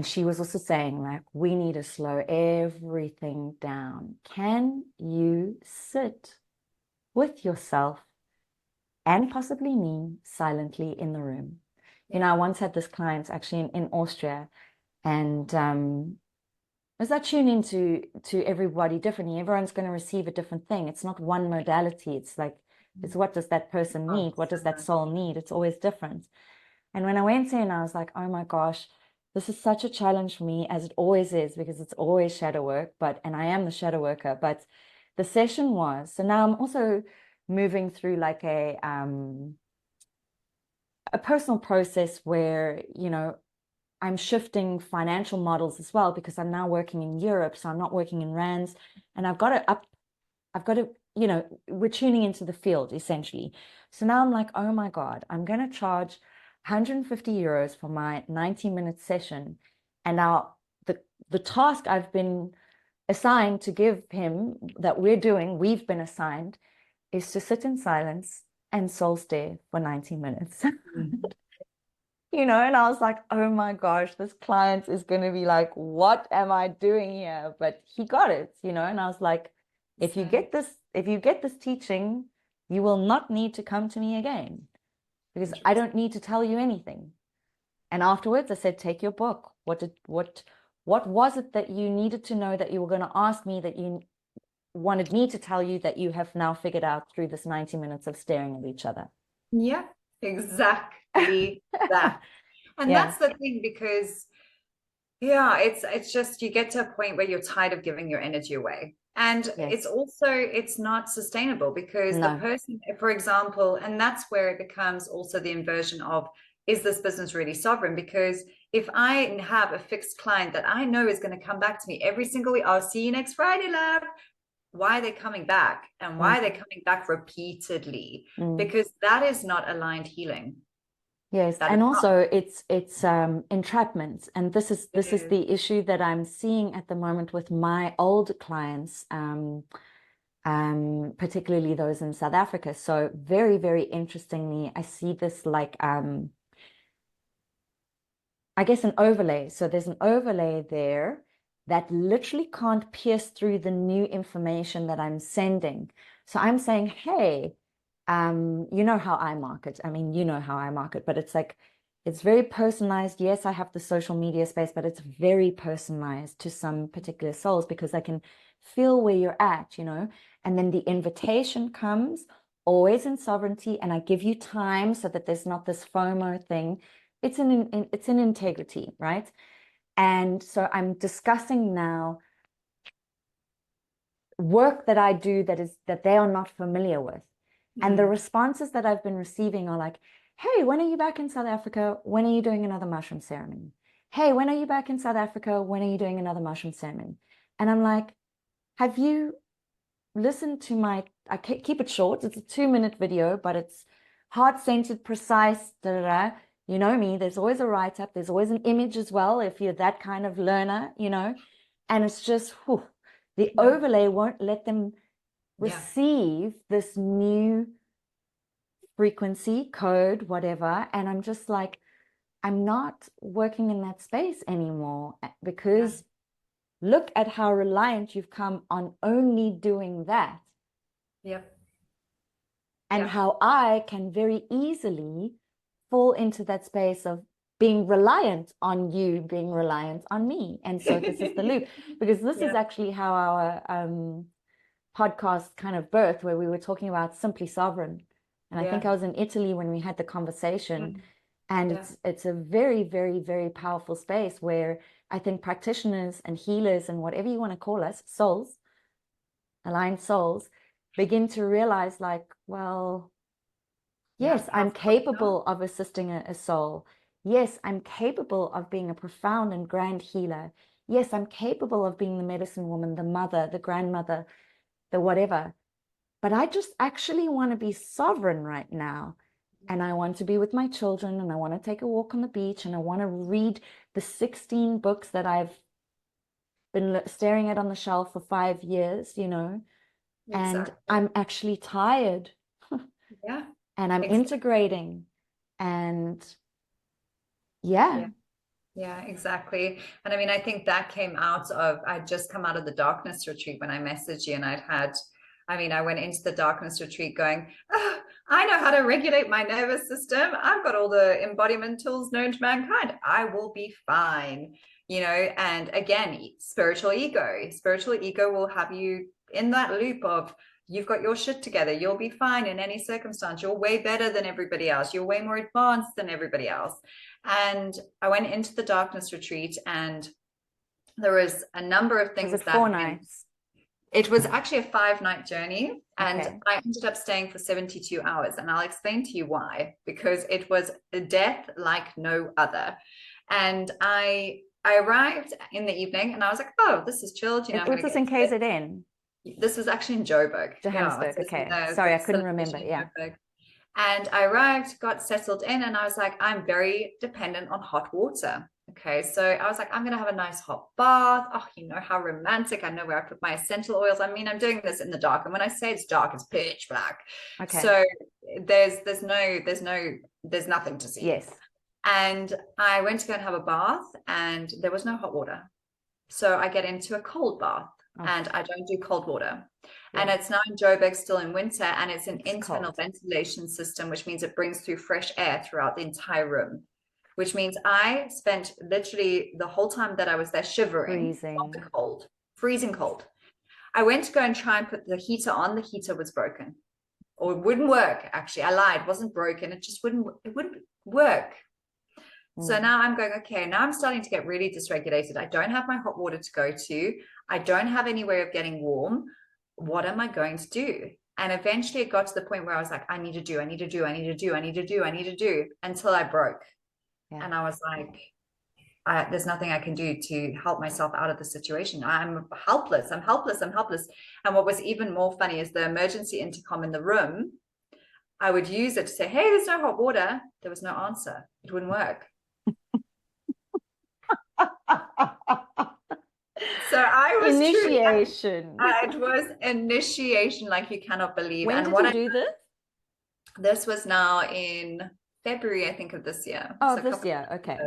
Speaker 1: she was also saying, like, we need to slow everything down. Can you sit with yourself and possibly me silently in the room? You know, I once had this client actually in Austria, and as I tune into everybody differently, everyone's going to receive a different thing. It's not one modality. It's like, it's what does that person need? What does that soul need? It's always different. And when I went in, I was like, oh my gosh, this is such a challenge for me, as it always is, because it's always shadow work, and I am the shadow worker. But the session was, so now I'm also moving through like a personal process where, you know, I'm shifting financial models as well, because I'm now working in Europe. So I'm not working in rands, and I've got to, you know, we're tuning into the field essentially. So now I'm like, oh my God, I'm going to charge 150 euros for my 90-minute session. And now the task I've been assigned to give him, that we've been assigned, is to sit in silence and soul stare for 90 minutes. You know, and I was like, oh my gosh, this client is going to be like, what am I doing here? But he got it, you know, and I was like, if you get this teaching, you will not need to come to me again, because I don't need to tell you anything. And afterwards I said, take your book. What was it that you needed to know, that you were going to ask me, that you wanted me to tell you, that you have now figured out through this 90 minutes of staring at each other?
Speaker 2: Yeah, exactly that. And that's the thing, because it's just, you get to a point where you're tired of giving your energy away. And it's not sustainable, because the person, for example, and that's where it becomes also the inversion of, is this business really sovereign? Because if I have a fixed client that I know is going to come back to me every single week, I'll see you next Friday, love. Why are they coming back? And why are they coming back repeatedly? Because that is not aligned healing.
Speaker 1: Yes, and also it's entrapment, and this is the issue that I'm seeing at the moment with my old clients, particularly those in South Africa. So very, very interestingly, I see this like I guess an overlay. So there's an overlay there that literally can't pierce through the new information that I'm sending. So I'm saying, hey, you know how I market. I mean, you know how I market, but it's like, it's very personalized. Yes, I have the social media space, but it's very personalized to some particular souls, because I can feel where you're at, you know. And then the invitation comes always in sovereignty, and I give you time so that there's not this FOMO thing. It's in integrity, right? And so I'm discussing now work that I do that they are not familiar with. And the responses that I've been receiving are like, hey, when are you back in South Africa? When are you doing another mushroom ceremony? Hey, when are you back in South Africa? When are you doing another mushroom ceremony? And I'm like, have you listened to I keep it short. It's a 2-minute video, but it's heart-centered, precise, da, da, da. You know me, there's always a write-up. There's always an image as well, if you're that kind of learner, you know. And it's just, whew, the overlay won't let them receive this new frequency, code, whatever. And I'm just like, I'm not working in that space anymore, because look at how reliant you've come on only doing that. And how I can very easily fall into that space of being reliant on you, being reliant on me. And so this is the loop, because this is actually how our podcast kind of birthed, where we were talking about simply sovereign. And I think I was in Italy when we had the conversation. And it's a very, very, very powerful space where I think practitioners and healers and whatever you want to call us, souls, aligned souls, begin to realize like, well, yes, I'm capable of assisting a soul. Yes, I'm capable of being a profound and grand healer. Yes, I'm capable of being the medicine woman, the mother, the grandmother, the whatever. But I just actually want to be sovereign right now. And I want to be with my children, and I want to take a walk on the beach, and I want to read the 16 books that I've been staring at on the shelf for 5 years, you know. And I'm actually tired. And I'm integrating. And
Speaker 2: exactly. And I mean, I think that came out of, I'd just come out of the darkness retreat when I messaged you, and I went into the darkness retreat going, oh, I know how to regulate my nervous system. I've got all the embodiment tools known to mankind. I will be fine, you know. And again, spiritual ego will have you in that loop of, you've got your shit together. You'll be fine in any circumstance. You're way better than everybody else. You're way more advanced than everybody else. And I went into the darkness retreat, and there was a number of things.
Speaker 1: Was it 4 nights?
Speaker 2: It was actually a 5-night journey, and I ended up staying for 72 hours. And I'll explain to you why, because it was a death like no other. And I arrived in the evening, and I was like, oh, this is chilled. You know,
Speaker 1: was this in KZN?
Speaker 2: This was actually in Joburg.
Speaker 1: Johannesburg, Sorry, I couldn't remember.
Speaker 2: And I arrived, got settled in, and I was like, I'm very dependent on hot water. Okay, so I was like, I'm going to have a nice hot bath. Oh, you know, how romantic. I know where I put my essential oils. I mean, I'm doing this in the dark. And when I say it's dark, it's pitch black. Okay. So there's nothing to see.
Speaker 1: Yes.
Speaker 2: And I went to go and have a bath, and there was no hot water. So I get into a cold bath. And I don't do cold water. And it's now in Joburg, still in winter, and it's an internal ventilation system, which means it brings through fresh air throughout the entire room, which means I spent literally the whole time that I was there shivering, freezing cold. I went to go and try and put the heater on. The heater was broken, or it wouldn't work. Actually, I lied, it wasn't broken. It just wouldn't work. So now I'm going, okay, now I'm starting to get really dysregulated. I don't have my hot water to go to. I don't have any way of getting warm. What am I going to do? And eventually it got to the point where I was like, I need to do, until I broke. And I was like, there's nothing I can do to help myself out of the situation. I'm helpless. And what was even more funny is the emergency intercom in the room. I would use it to say, hey, there's no hot water. There was no answer. It wouldn't work. So I was
Speaker 1: initiation.
Speaker 2: It was initiation like you cannot believe.
Speaker 1: When did you do this?
Speaker 2: This was now in February, I think, of this year.
Speaker 1: Oh, so this year. Okay.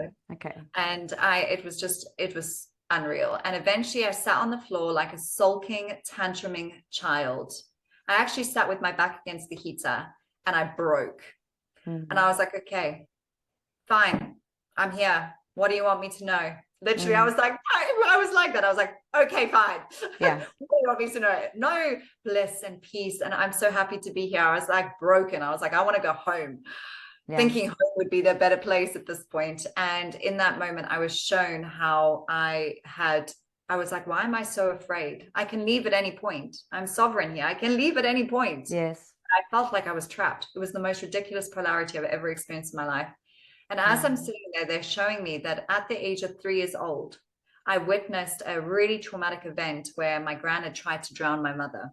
Speaker 2: And it was unreal. And eventually I sat on the floor like a sulking, tantruming child. I actually sat with my back against the heater, and I broke. And I was like, okay, fine. I'm here. What do you want me to know? Literally, I was like that. I was like, okay, fine.
Speaker 1: Yeah.
Speaker 2: What do you want me to know? No bliss and peace. And I'm so happy to be here. I was like broken. I was like, I want to go home. Thinking home would be the better place at this point. And in that moment, I was shown how I was like, why am I so afraid? I can leave at any point. I'm sovereign here. I can leave at any point.
Speaker 1: Yes.
Speaker 2: I felt like I was trapped. It was the most ridiculous polarity I've ever experienced in my life. And as I'm sitting there, they're showing me that at the age of 3 years old, I witnessed a really traumatic event where my gran had tried to drown my mother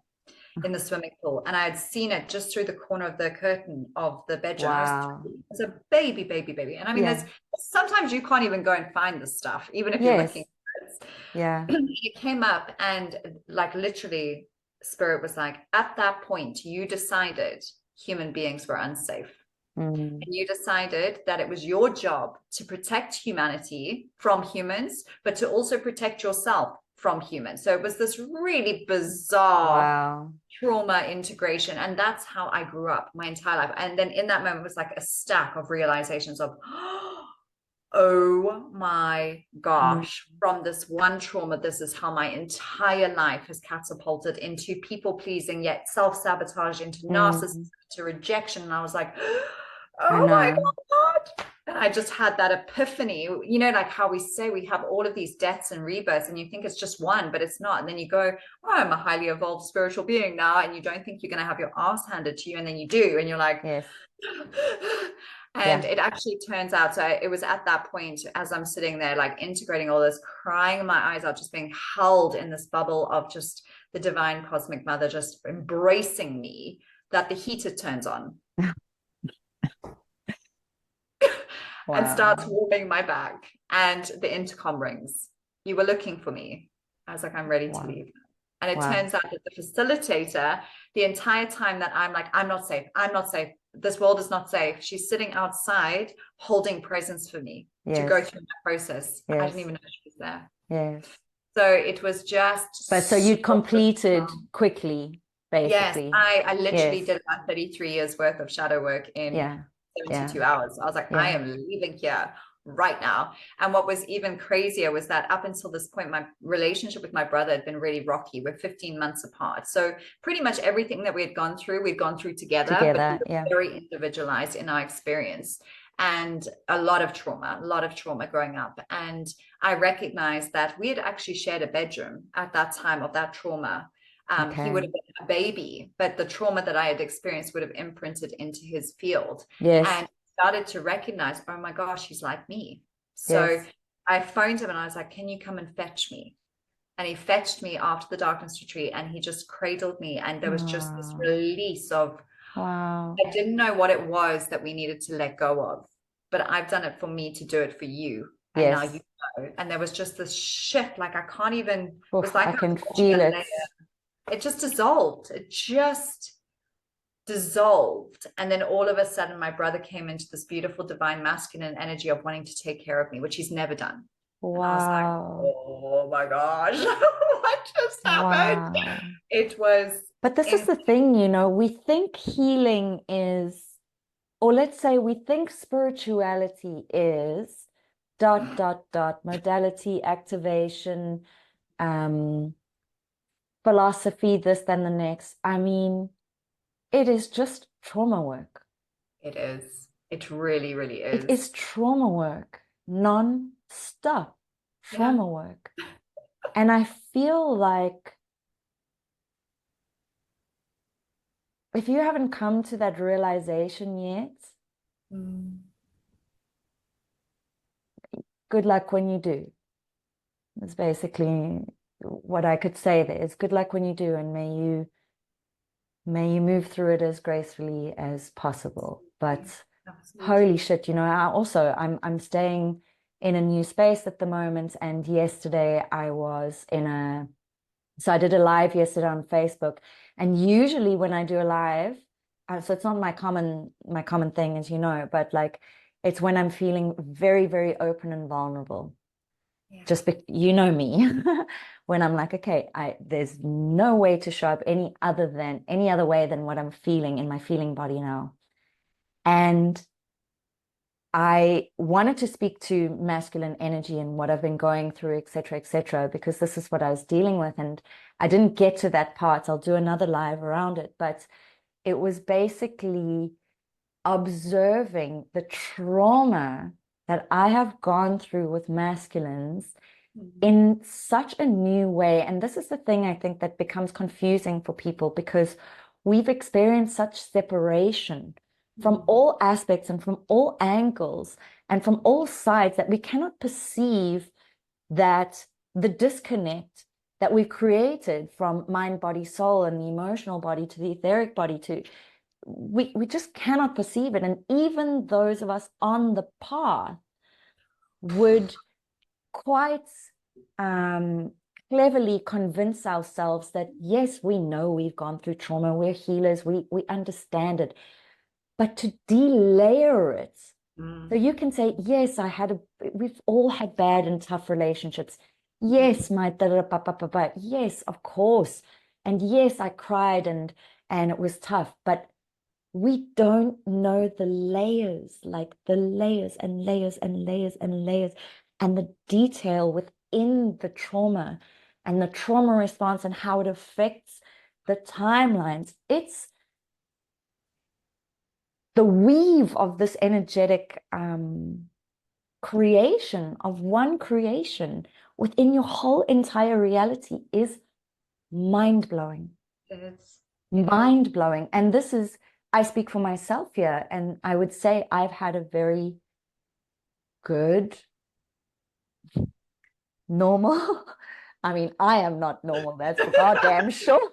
Speaker 2: in the swimming pool. And I had seen it just through the corner of the curtain of the bedroom.
Speaker 1: Wow.
Speaker 2: I was a baby, baby, baby. And I mean,
Speaker 1: Yeah.
Speaker 2: there's sometimes you can't even go and find this stuff, even if you're looking
Speaker 1: Yes.
Speaker 2: for it.
Speaker 1: Yeah.
Speaker 2: It came up and like literally spirit was like, at that point, you decided human beings were unsafe.
Speaker 1: Mm.
Speaker 2: And you decided that it was your job to protect humanity from humans, but to also protect yourself from humans. So it was this really bizarre
Speaker 1: Wow.
Speaker 2: trauma integration. And that's how I grew up my entire life. And then in that moment, it was like a stack of realizations of, oh my
Speaker 1: Mm.
Speaker 2: gosh, from this one trauma, this is how my entire life has catapulted into people pleasing, yet self sabotage, into narcissism, to rejection. And I was like,
Speaker 1: I
Speaker 2: oh my
Speaker 1: know.
Speaker 2: God. And I just had that epiphany, you know, like how we say we have all of these deaths and rebirths, and you think it's just one, but it's not. And then you go, oh, I'm a highly evolved spiritual being now. And you don't think you're going to have your ass handed to you. And then you do. And you're like,
Speaker 1: Yes.
Speaker 2: and
Speaker 1: Yeah.
Speaker 2: it actually turns out, so it was at that point, as I'm sitting there, like integrating all this, crying my eyes out, just being held in this bubble of just the divine cosmic mother just embracing me, that the heater turns on. And starts
Speaker 1: Wow.
Speaker 2: warming my back, and the intercom rings. You were looking for me. I was like, I'm ready to
Speaker 1: Wow.
Speaker 2: leave. And it
Speaker 1: Wow.
Speaker 2: turns out that the facilitator, the entire time that I'm like, I'm not safe, I'm not safe, this world is not safe, she's sitting outside holding presents for me to go
Speaker 1: Yes.
Speaker 2: through my process. I
Speaker 1: Yes.
Speaker 2: didn't even know she was there.
Speaker 1: Yes.
Speaker 2: So it was just
Speaker 1: But so
Speaker 2: so
Speaker 1: you'd completed quickly,
Speaker 2: yes,
Speaker 1: basically.
Speaker 2: I literally
Speaker 1: Yes.
Speaker 2: did about 33 years worth of shadow work in
Speaker 1: Yeah. Yeah.
Speaker 2: 72 hours. I was like, I
Speaker 1: Yeah.
Speaker 2: am leaving here right now. And what was even crazier was that up until this point, my relationship with my brother had been really rocky. We're 15 months apart. So pretty much everything that we had gone through, we'd gone through together, but we
Speaker 1: Together.
Speaker 2: were
Speaker 1: Yeah.
Speaker 2: very individualized in our experience. And a lot of trauma growing up. And I recognized that we had actually shared a bedroom at that time of that trauma. He would
Speaker 1: Okay.
Speaker 2: have been a baby, but the trauma that I had experienced would have imprinted into his field.
Speaker 1: Yes.
Speaker 2: And started to recognize, oh my gosh, he's like me. So
Speaker 1: Yes.
Speaker 2: I phoned him and I was like, can you come and fetch me? And he fetched me after the darkness retreat, and he just cradled me. And there was just this
Speaker 1: Wow.
Speaker 2: release of,
Speaker 1: Wow.
Speaker 2: I didn't know what it was that we needed to let go of, but I've done it for me to do it for you. And now you
Speaker 1: Yes.
Speaker 2: know. And there was just this shift, like I can't even, it was
Speaker 1: Oof,
Speaker 2: like
Speaker 1: I
Speaker 2: I was
Speaker 1: can
Speaker 2: watching a
Speaker 1: feel it.
Speaker 2: layer. It just dissolved. It just dissolved. And then all of a sudden, my brother came into this beautiful divine masculine energy of wanting to take care of me, which he's never done. And I was like,
Speaker 1: Wow.
Speaker 2: oh my gosh, what just happened?
Speaker 1: Wow.
Speaker 2: It was
Speaker 1: But this is
Speaker 2: in
Speaker 1: the thing, you know, we think healing is, or let's say we think spirituality is dot, dot, dot, modality, activation, um, philosophy, this, then the next. I mean, it is just trauma work.
Speaker 2: it is. It really, really
Speaker 1: It
Speaker 2: is.
Speaker 1: is trauma work, non-stop
Speaker 2: Yeah.
Speaker 1: trauma work. And I feel like if you haven't come to that realization yet,
Speaker 2: Mm.
Speaker 1: good luck when you do. It's basically what I could say there is good luck when you do, and may you move through it as gracefully as possible. But holy
Speaker 2: Absolutely.
Speaker 1: shit, you know, I'm staying in a new space at the moment, and yesterday so I did a live yesterday on Facebook, and usually when I do a live, so it's not my common thing, as you know, but like it's when I'm feeling very, very open and vulnerable.
Speaker 2: Yeah.
Speaker 1: You know me, when I'm like, okay, there's no way to show up any other way than what I'm feeling in my feeling body now. And I wanted to speak to masculine energy and what I've been going through, et cetera, because this is what I was dealing with. And I didn't get to that part. I'll do another live around it. But it was basically observing the trauma that I have gone through with masculines in such a new way. And this is the thing I think that becomes confusing for people, because we've experienced such separation from all aspects and from all angles and from all sides that we cannot perceive that the disconnect that we've created from mind, body, soul, and the emotional body to the etheric body to we just cannot perceive it. And even those of us on the path would quite cleverly convince ourselves that yes, we know we've gone through trauma, we're healers, we understand it, but to delayer it. So you can say, yes, we've all had bad and tough relationships. Yes, my yes, of course. And yes, I cried and it was tough, but we don't know the layers, like the layers and layers and layers and layers, and the detail within the trauma and the trauma response and how it affects the timelines. It's the weave of this energetic creation of one creation within your whole entire reality is mind-blowing.
Speaker 2: It's
Speaker 1: Mind-blowing. And this is, I speak for myself here, and I would say I've had a very good, normal, I mean, I am not normal, that's for goddamn sure.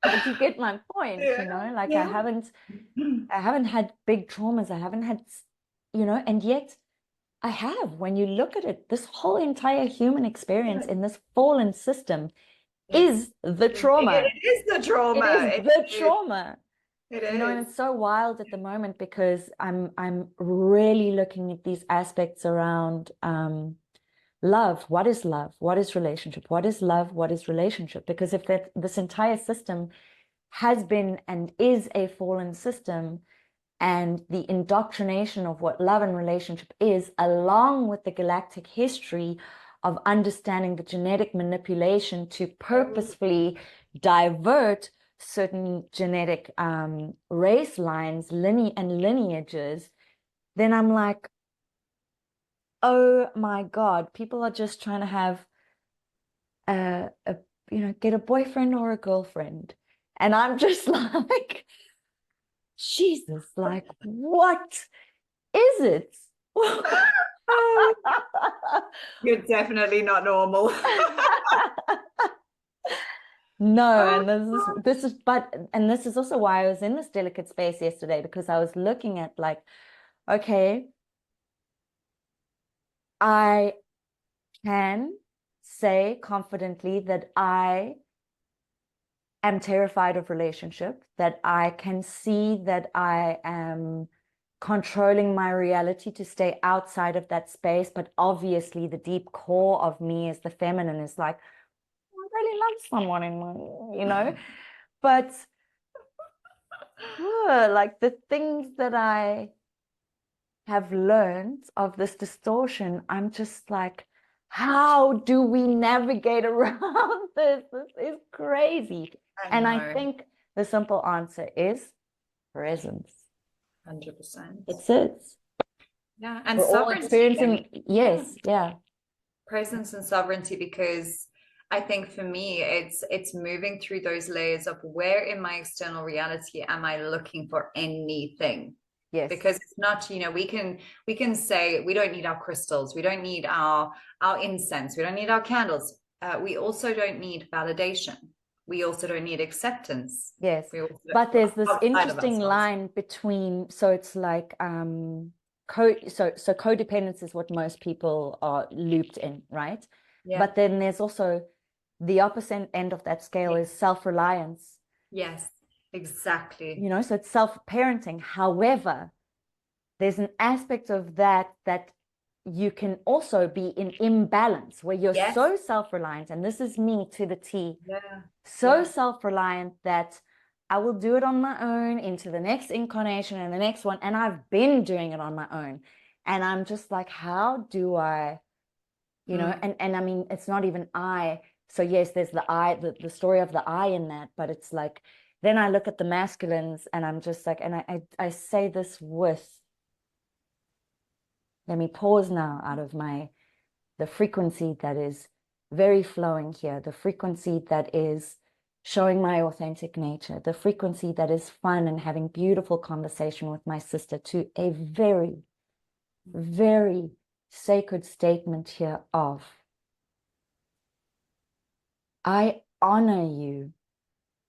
Speaker 1: But you get my point, you know, like I haven't had big traumas. I haven't had, you know, and yet I have. When you look at it, this whole entire human experience in this fallen system is the trauma.
Speaker 2: It is the trauma.
Speaker 1: It is the trauma.
Speaker 2: It is.
Speaker 1: You know, and it's so wild at the moment because I'm really looking at these aspects around love. What is love? What is relationship? What is love? What is relationship? Because if this entire system has been and is a fallen system, and the indoctrination of what love and relationship is, along with the galactic history of understanding the genetic manipulation to purposefully divert certain genetic race lines, and lineages, then I'm like, oh my God, people are just trying to have get a boyfriend or a girlfriend. And I'm just like, Jesus, like, what is it?
Speaker 2: You're definitely not normal.
Speaker 1: No, and this is also why I was in this delicate space yesterday, because I was looking at like, okay, I can say confidently that I am terrified of relationship, that I can see that I am controlling my reality to stay outside of that space. But obviously the deep core of me as the feminine is like, I really love someone in my, you know, but like the things that I have learned of this distortion, I'm just like, how do we navigate around this? This is crazy. And I think the simple answer is presence.
Speaker 2: 100%.
Speaker 1: It's it.
Speaker 2: Yeah, and
Speaker 1: We're all
Speaker 2: sovereignty.
Speaker 1: experiencing, yes, yeah.
Speaker 2: Presence and sovereignty, because I think for me it's moving through those layers of where in my external reality am I looking for anything.
Speaker 1: Yes.
Speaker 2: Because it's not, you know, we can say we don't need our crystals, we don't need our incense, we don't need our candles. We also don't need validation. We also don't need acceptance.
Speaker 1: Yes. But there's this interesting line between, so it's like so codependence is what most people are looped in, right?
Speaker 2: Yeah.
Speaker 1: But then there's also the opposite end of that scale is self-reliance.
Speaker 2: Yes, exactly.
Speaker 1: You know, so it's self-parenting. However, there's an aspect of that you can also be in imbalance where you're so self-reliant, and this is me to the T, self-reliant that I will do it on my own into the next incarnation and the next one, and I've been doing it on my own, and I'm just like, how do I, you know, and I mean, it's not even I. So yes, there's the I, the story of the I in that, but it's like, then I look at the masculines and I'm just like, and I say this with, let me pause now out of the frequency that is very flowing here, the frequency that is showing my authentic nature, the frequency that is fun and having beautiful conversation with my sister, to a very, very sacred statement here of, I honor you,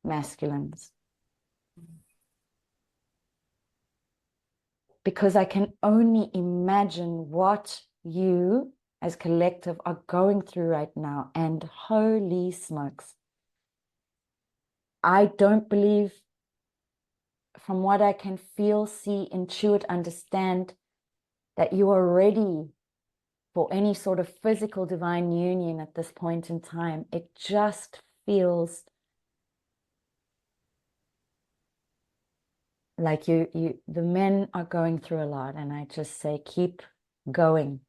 Speaker 1: masculines, because I can only imagine what you as collective are going through right now. And holy smokes, I don't believe, from what I can feel, see, intuit, understand, that you are ready for any sort of physical divine union at this point in time. It just feels like the men are going through a lot, and I just say, keep going.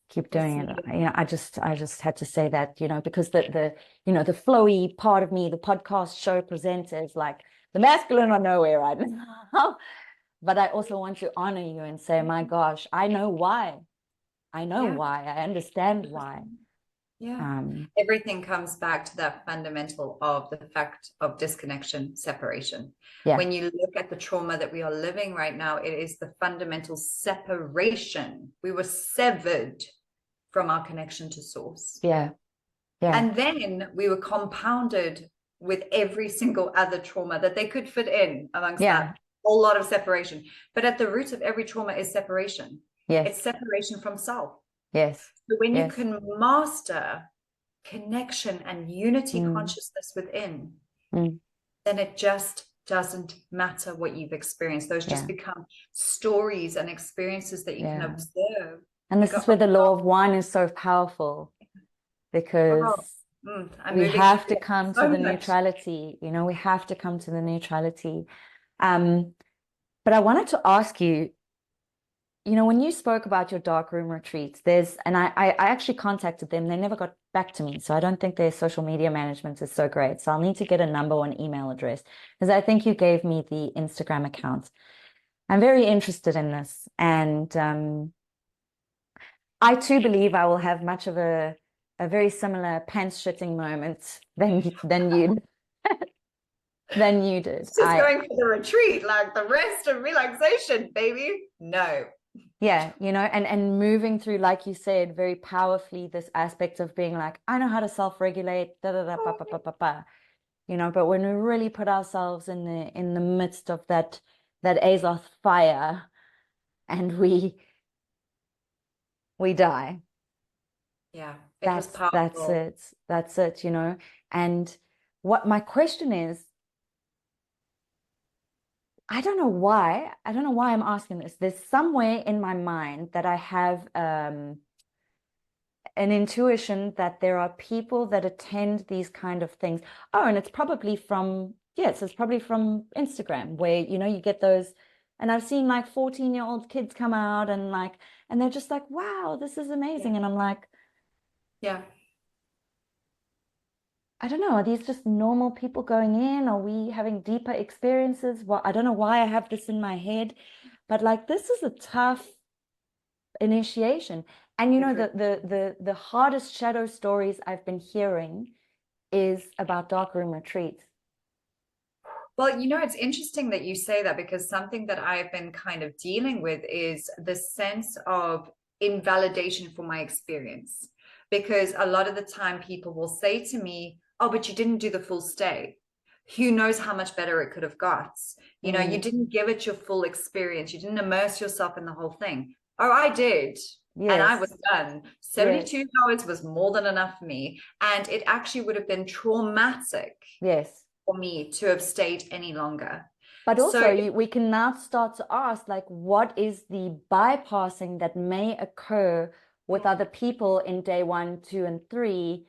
Speaker 1: Keep doing it. You know, I just had to say that, you know, because the you know, the flowy part of me, the podcast show presenter, is like, the masculine are nowhere right now. But I also want to honor you and say, my gosh, I know why. I know why. I understand why.
Speaker 2: Yeah. Everything comes back to that fundamental of the fact of disconnection, separation.
Speaker 1: Yeah.
Speaker 2: When you look at the trauma that we are living right now, it is the fundamental separation. We were severed from our connection to source.
Speaker 1: Yeah. Yeah.
Speaker 2: And then we were compounded with every single other trauma that they could fit in amongst that whole lot of separation. But at the root of every trauma is separation.
Speaker 1: Yes.
Speaker 2: It's separation from self.
Speaker 1: Yes.
Speaker 2: So when you can master connection and unity consciousness within, then it just doesn't matter what you've experienced. Those just become stories and experiences that you can observe.
Speaker 1: And this is where the law of one is so powerful, because we have to come to the neutrality. You know, we have to come to the neutrality. But I wanted to ask you, you know, when you spoke about your dark room retreats, and I actually contacted them. They never got back to me. So I don't think their social media management is so great. So I'll need to get a number or an email address, because I think you gave me the Instagram account. I'm very interested in this. And I too believe I will have much of a very similar pants shitting moment than you than you did.
Speaker 2: Just going for the retreat, like the rest of relaxation, baby. No.
Speaker 1: Yeah, you know, and moving through, like you said, very powerfully, this aspect of being like, I know how to self-regulate, you know, but when we really put ourselves in the midst of that Azoth fire, and we die.
Speaker 2: Yeah,
Speaker 1: that's it, you know. And what my question is, I don't know why I'm asking this. There's somewhere in my mind that I have an intuition that there are people that attend these kind of things. Oh, and it's probably from Instagram, where, you know, you get those, and I've seen like 14-year-old kids come out and they're just like, wow, this is amazing. And I'm like, I don't know, are these just normal people going in? Are we having deeper experiences? Well, I don't know why I have this in my head, but like, this is a tough initiation. And you know, the hardest shadow stories I've been hearing is about darkroom retreats.
Speaker 2: Well, you know, it's interesting that you say that, because something that I've been kind of dealing with is the sense of invalidation for my experience. Because a lot of the time people will say to me, oh, but you didn't do the full stay. Who knows how much better it could have got? You know, you didn't give it your full experience. You didn't immerse yourself in the whole thing. Oh, I did. Yes. And I was done. 72 hours was more than enough for me. And it actually would have been traumatic for me to have stayed any longer.
Speaker 1: But also, we can now start to ask, like, what is the bypassing that may occur with other people in day 1, 2, and 3,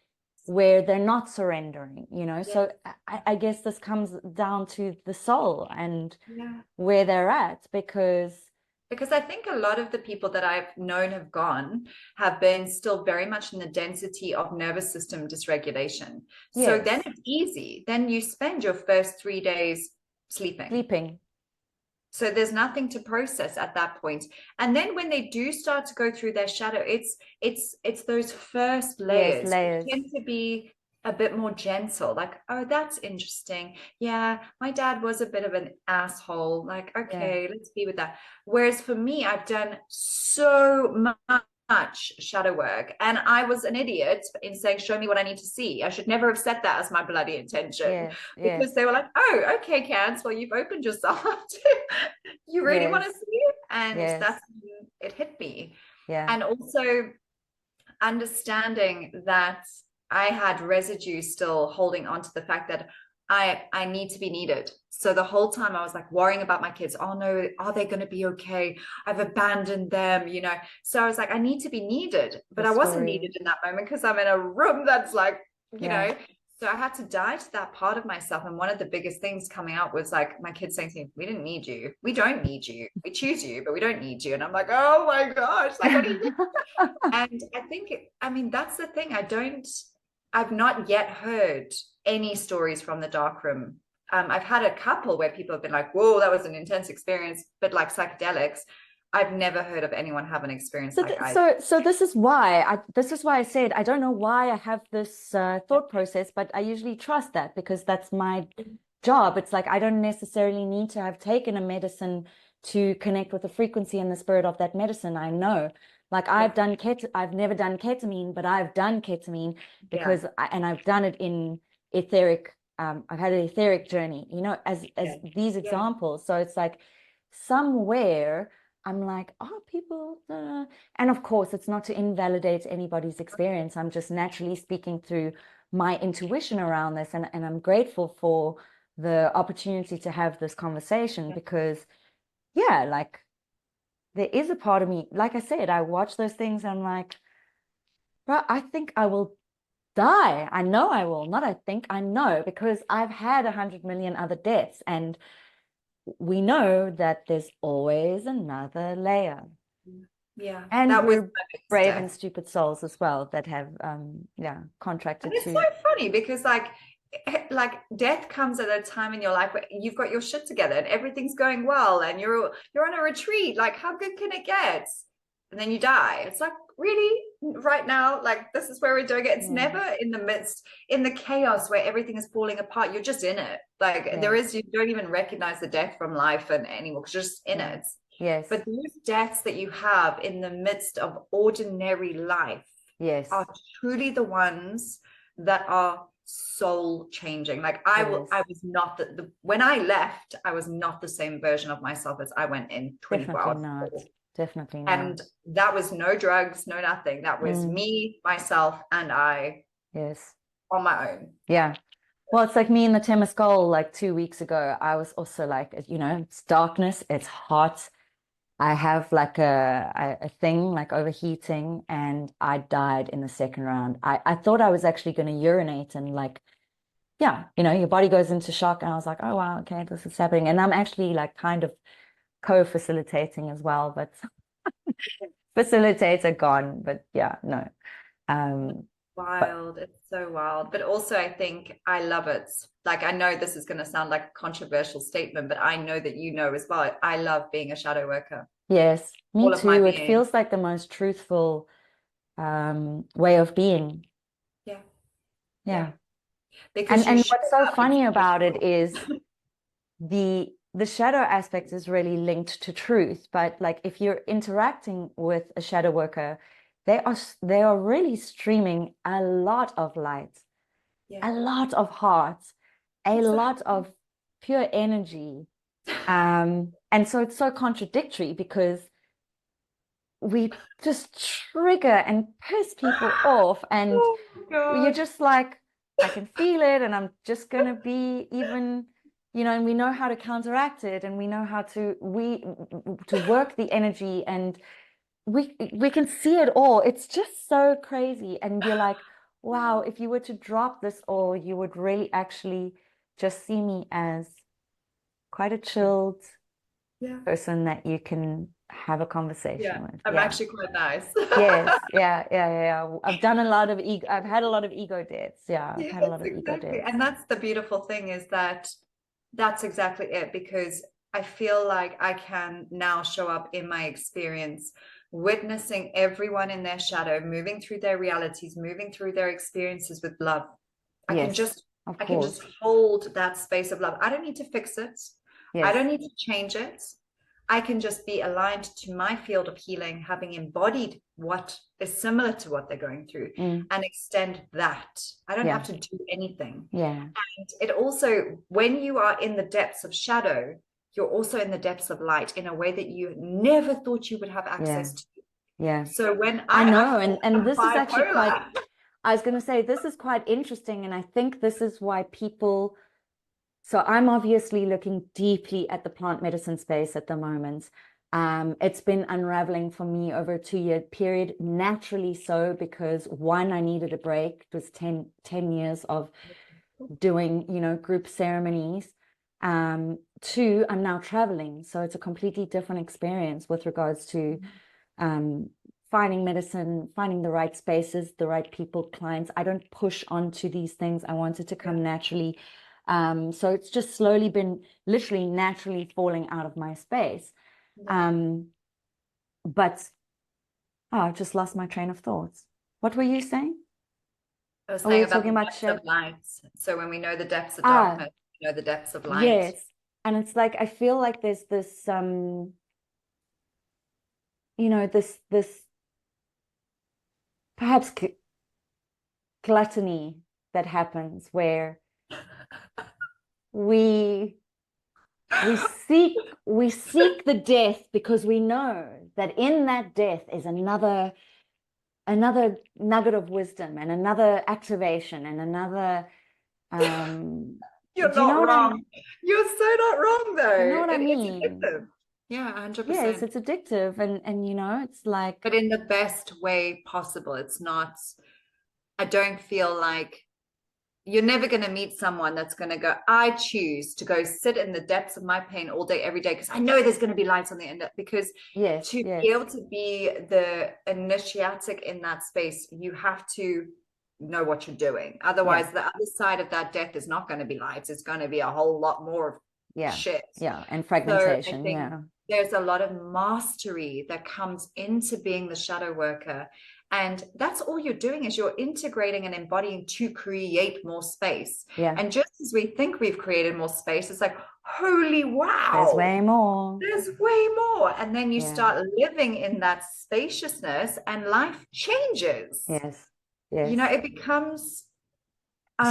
Speaker 1: where they're not surrendering, you know? So I guess this comes down to the soul and where they're at, because
Speaker 2: I think a lot of the people that I've known have been still very much in the density of nervous system dysregulation. So then it's easy. Then you spend your first 3 days sleeping. So there's nothing to process at that point. And then when they do start to go through their shadow, it's those first layers. They tend to be a bit more gentle, like, oh, that's interesting. Yeah, my dad was a bit of an asshole. Like,
Speaker 1: Yeah.
Speaker 2: okay, let's be with that. Whereas for me, I've done so much shadow work, and I was an idiot in saying, show me what I need to see. I should never have said that as my bloody intention,
Speaker 1: Yes.
Speaker 2: because
Speaker 1: Yes.
Speaker 2: they were like, oh, okay, Cans, well, you've opened yourself up to, you really want to
Speaker 1: Yes.
Speaker 2: see it? And
Speaker 1: Yes.
Speaker 2: that's when it hit me.
Speaker 1: Yeah.
Speaker 2: And also understanding that I had residue still holding on to the fact that I need to be needed. So the whole time I was like worrying about my kids. Oh no, are they going to be okay? I've abandoned them, you know. So I was like, I need to be needed,
Speaker 1: The
Speaker 2: but I wasn't
Speaker 1: story.
Speaker 2: needed in that moment because I'm in a room that's like, you
Speaker 1: Yeah.
Speaker 2: know. So I had to die to that part of myself. And one of the biggest things coming out was like my kids saying to me, we didn't need you. We don't need you. We choose you, but we don't need you. And I'm like, oh my gosh, like what do you mean? And I think, I mean, that's the thing. I've not yet heard any stories from the dark room. I've had a couple where people have been like, whoa, that was an intense experience, but like psychedelics, I've never heard of anyone have an experience
Speaker 1: So,
Speaker 2: like I.
Speaker 1: so this is why I said I don't know why I have this thought process, but I usually trust that because that's my job. It's like I don't necessarily need to have taken a medicine to connect with the frequency and the spirit of that medicine. I know, like I've never done ketamine, but I've done ketamine
Speaker 2: Yeah,
Speaker 1: because and I've done it in etheric. I've had an etheric journey, as
Speaker 2: yeah,
Speaker 1: these
Speaker 2: yeah,
Speaker 1: examples. So it's like somewhere I'm like, oh, people, and of course, it's not to invalidate anybody's experience. I'm just naturally speaking through my intuition around this, and I'm grateful for the opportunity to have this conversation
Speaker 2: yeah.
Speaker 1: because, yeah, like there is a part of me, like I said, I watch those things, and I'm like, bro, I think I will die. I know I will. Not I think, I know because I've had 100 million other deaths, and we know that there's always another layer.
Speaker 2: Yeah.
Speaker 1: And
Speaker 2: That was
Speaker 1: we're
Speaker 2: my biggest
Speaker 1: brave
Speaker 2: death.
Speaker 1: and stupid souls as well that have yeah,
Speaker 2: And
Speaker 1: contracted
Speaker 2: it's so
Speaker 1: to.
Speaker 2: funny because like death comes at a time in your life where you've got your shit together and everything's going well and you're on a retreat. Like how good can it get? And then you die. It's like, really? Right now, like this is where we're doing it. It's
Speaker 1: Yeah.
Speaker 2: never in the midst, in the chaos where everything is falling apart. You're just in it. Like
Speaker 1: Yes.
Speaker 2: you don't even recognize the death from life and anymore because you're just in
Speaker 1: Yeah.
Speaker 2: it.
Speaker 1: Yes.
Speaker 2: But those deaths that you have in the midst of ordinary life
Speaker 1: Yes.
Speaker 2: are truly the ones that are soul changing. Like
Speaker 1: Yes.
Speaker 2: I was not when I left, I was not the same version of myself as I went in 24
Speaker 1: Definitely
Speaker 2: hours
Speaker 1: not.
Speaker 2: before.
Speaker 1: Definitely not.
Speaker 2: And that was no drugs, no nothing. That was
Speaker 1: Mm,
Speaker 2: me, myself, and I
Speaker 1: yes.
Speaker 2: on my own.
Speaker 1: Yeah. Well, it's like me in the Temescal like 2 weeks ago. I was also like, it's darkness, it's hot. I have like a thing like overheating, and I died in the second round. I thought I was actually going to urinate, and like, yeah, your body goes into shock. And I was like, oh, wow, okay, this is happening. And I'm actually like kind of co-facilitating as well, but facilitator gone. But yeah, no. But
Speaker 2: Wild. It's so wild. But also, I think I love it. Like, I know this is going to sound like a controversial statement, but I know that you know as well. I love being a shadow worker,
Speaker 1: yes, me
Speaker 2: all of my
Speaker 1: too. It
Speaker 2: being.
Speaker 1: feels like the most truthful way of being.
Speaker 2: Yeah. Yeah.
Speaker 1: Yeah. And
Speaker 2: Because you
Speaker 1: and
Speaker 2: show
Speaker 1: what's so
Speaker 2: up in
Speaker 1: funny about it
Speaker 2: traditional.
Speaker 1: is the shadow aspect is really linked to truth, but like if you're interacting with a shadow worker, they are really streaming a lot of light,
Speaker 2: Yeah.
Speaker 1: a lot of heart, a lot
Speaker 2: Exactly.
Speaker 1: of pure energy. And so it's so contradictory because we just trigger and piss people off, and
Speaker 2: Oh my
Speaker 1: you're
Speaker 2: God.
Speaker 1: just like, I can feel it, and I'm just gonna be even, and we know how to counteract it, and we know how to work the energy, and we can see it all. It's just so crazy, and you're like, wow, if you were to drop this all, you would really actually just see me as quite a
Speaker 2: Yeah.
Speaker 1: chilled
Speaker 2: Yeah.
Speaker 1: person that you can have a
Speaker 2: Yeah.
Speaker 1: conversation with.
Speaker 2: I'm
Speaker 1: Yeah.
Speaker 2: actually quite nice.
Speaker 1: Yes, yeah, yeah, yeah, yeah. I've done a lot of ego. I've had a lot of ego deaths. Yeah, I've had a
Speaker 2: Yes,
Speaker 1: lot of ego
Speaker 2: exactly.
Speaker 1: deaths.
Speaker 2: And that's the beautiful thing is that that's exactly it, because I feel like I can now show up in my experience, witnessing everyone in their shadow, moving through their realities, moving through their experiences with love. I can
Speaker 1: Yes,
Speaker 2: just,
Speaker 1: of
Speaker 2: I can just
Speaker 1: course.
Speaker 2: hold that space of love. I don't need to fix it. I don't
Speaker 1: Yes.
Speaker 2: need to change it. I can just be aligned to my field of healing, having embodied what is similar to what they're going through,
Speaker 1: Mm.
Speaker 2: and extend that. I don't
Speaker 1: Yeah.
Speaker 2: have to do anything.
Speaker 1: Yeah.
Speaker 2: And it also, when you are in the depths of shadow, you're also in the depths of light in a way that you never thought you would have
Speaker 1: Yeah.
Speaker 2: access to.
Speaker 1: Yeah.
Speaker 2: So when
Speaker 1: I
Speaker 2: I
Speaker 1: know,
Speaker 2: feel
Speaker 1: and
Speaker 2: I'm
Speaker 1: this is actually quite,
Speaker 2: bipolar.
Speaker 1: I was going to say, this is quite interesting, and I think this is why people, so I'm obviously looking deeply at the plant medicine space at the moment. It's been unraveling for me over a 2-year period, naturally so, because one, I needed a break. It was 10 years of doing, group ceremonies. Two, I'm now traveling, so it's a completely different experience with regards to finding medicine, finding the right spaces, the right people, clients. I don't push onto these things. I want it to come naturally. So it's just slowly been literally naturally falling out of my space. But I've just lost my train of thoughts. What were you saying?
Speaker 2: I was
Speaker 1: Oh, we
Speaker 2: saying
Speaker 1: were
Speaker 2: about
Speaker 1: talking
Speaker 2: the
Speaker 1: about
Speaker 2: depths of
Speaker 1: shit.
Speaker 2: light. So when we know the depths of
Speaker 1: Ah,
Speaker 2: darkness, we know the depths of light.
Speaker 1: yes. And it's like I feel like there's this this perhaps gluttony that happens where we we seek the death because we know that in that death is another nugget of wisdom and another activation and another
Speaker 2: You're
Speaker 1: do you know
Speaker 2: not
Speaker 1: what
Speaker 2: wrong. You're so not wrong,
Speaker 1: you
Speaker 2: though.
Speaker 1: know what I
Speaker 2: It is
Speaker 1: mean?
Speaker 2: addictive. Yeah,
Speaker 1: Yes,
Speaker 2: 100%.
Speaker 1: it's addictive, and it's like
Speaker 2: But in the best way possible. It's not, I don't feel like you're never going to meet someone that's going to go, I choose to go sit in the depths of my pain all day, every day, because I know there's going to be lights on the end. Because
Speaker 1: yes,
Speaker 2: to
Speaker 1: yes,
Speaker 2: be able to be the initiatic in that space, you have to know what you're doing.
Speaker 1: yeah,
Speaker 2: Otherwise, the other side of that death is not going to be lights. It's going to be a whole lot more of
Speaker 1: yeah,
Speaker 2: shit.
Speaker 1: yeah, and
Speaker 2: So I
Speaker 1: fragmentation,
Speaker 2: think
Speaker 1: yeah,
Speaker 2: there's a lot of mastery that comes into being the shadow worker. And that's all you're doing is you're integrating and embodying to create more space.
Speaker 1: yeah.
Speaker 2: And just as we think we've created more space, it's like, holy
Speaker 1: There's
Speaker 2: wow,
Speaker 1: way more.
Speaker 2: there's way more. And then you
Speaker 1: Yeah,
Speaker 2: start living in that spaciousness and life changes.
Speaker 1: yes, yes.
Speaker 2: It becomes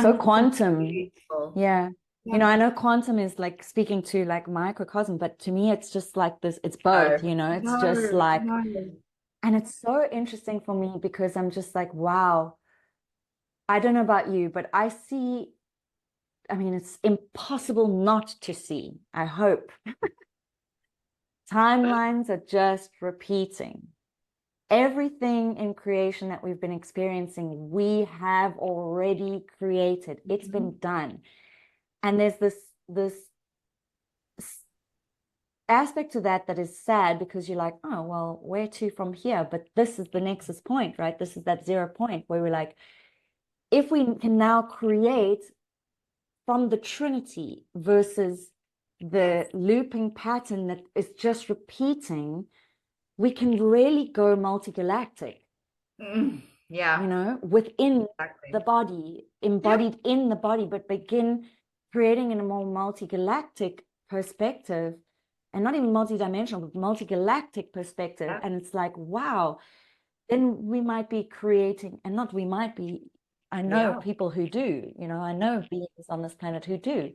Speaker 1: So quantum.
Speaker 2: unbelievable.
Speaker 1: Yeah.
Speaker 2: Yeah.
Speaker 1: I know quantum is like speaking to like microcosm, but to me, it's just like this, it's both,
Speaker 2: No,
Speaker 1: it's just
Speaker 2: no,
Speaker 1: like,
Speaker 2: no.
Speaker 1: and it's so interesting for me because I'm just like, wow, I don't know about you, but I mean, it's impossible not to see, I hope. Timelines are just repeating. Everything in creation that we've been experiencing, we have already created. It's been done. And there's this aspect to that is sad because you're like, oh, well, where to from here? But this is the nexus point, right? This is that 0 point where we're like, if we can now create from the Trinity versus the looping pattern that is just repeating, we can really go multi-galactic,
Speaker 2: Yeah,
Speaker 1: within the
Speaker 2: exactly.
Speaker 1: body,
Speaker 2: Yep.
Speaker 1: embodied in the body, but begin creating in a more multi-galactic perspective, and not even multi-dimensional, but multi-galactic perspective.
Speaker 2: Yeah.
Speaker 1: And it's like, wow, then we might be creating, and not we might be, I know
Speaker 2: Yeah.
Speaker 1: people who do, I know beings on this planet who do,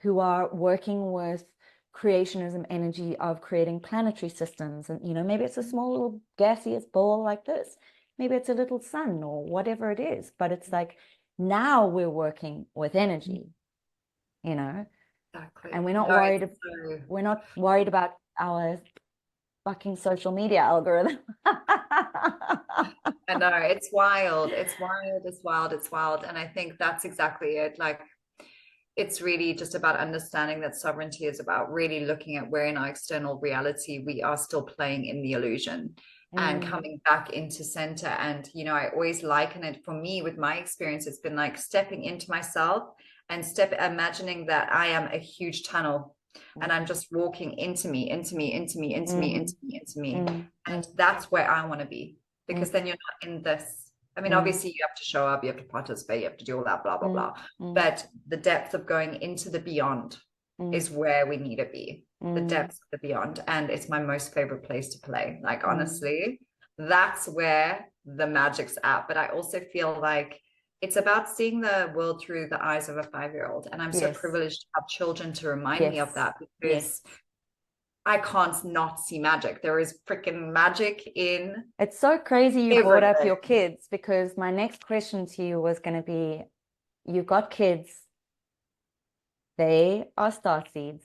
Speaker 1: who are working with creationism energy of creating planetary systems. And, maybe it's a small little gaseous ball like this. Maybe it's a little sun or whatever it is. But it's like now we're working with energy, and
Speaker 2: Exactly. No,
Speaker 1: we're not worried about our fucking social media algorithm.
Speaker 2: I know it's wild. It's wild. It's wild. It's wild. And I think that's exactly it. Like, it's really just about understanding that sovereignty is about really looking at where in our external reality we are still playing in the illusion and
Speaker 1: Mm,
Speaker 2: coming back into center. And, I always liken it for me with my experience. It's been like stepping into myself and imagining that I am a huge tunnel and I'm just walking into me, into me, into me, into me, into
Speaker 1: mm,
Speaker 2: me, into me.
Speaker 1: mm,
Speaker 2: And
Speaker 1: mm,
Speaker 2: that's where I want to be,
Speaker 1: mm.
Speaker 2: because then you're not in this. I mean, obviously you have to show up, you have to participate, you have to do all that, blah, blah, blah. But the depth of going into the beyond is where we need to be. The depths of the beyond. And it's my most favorite place to play. Like, honestly, that's where the magic's at. But I also feel like it's about seeing the world through the eyes of a 5-year-old. And I'm so privileged to have children to remind me of that, because I can't not see magic. There is freaking magic in
Speaker 1: It's so crazy you
Speaker 2: everything.
Speaker 1: brought up your kids, because my next question to you was going to be, you've got kids. They are star seeds.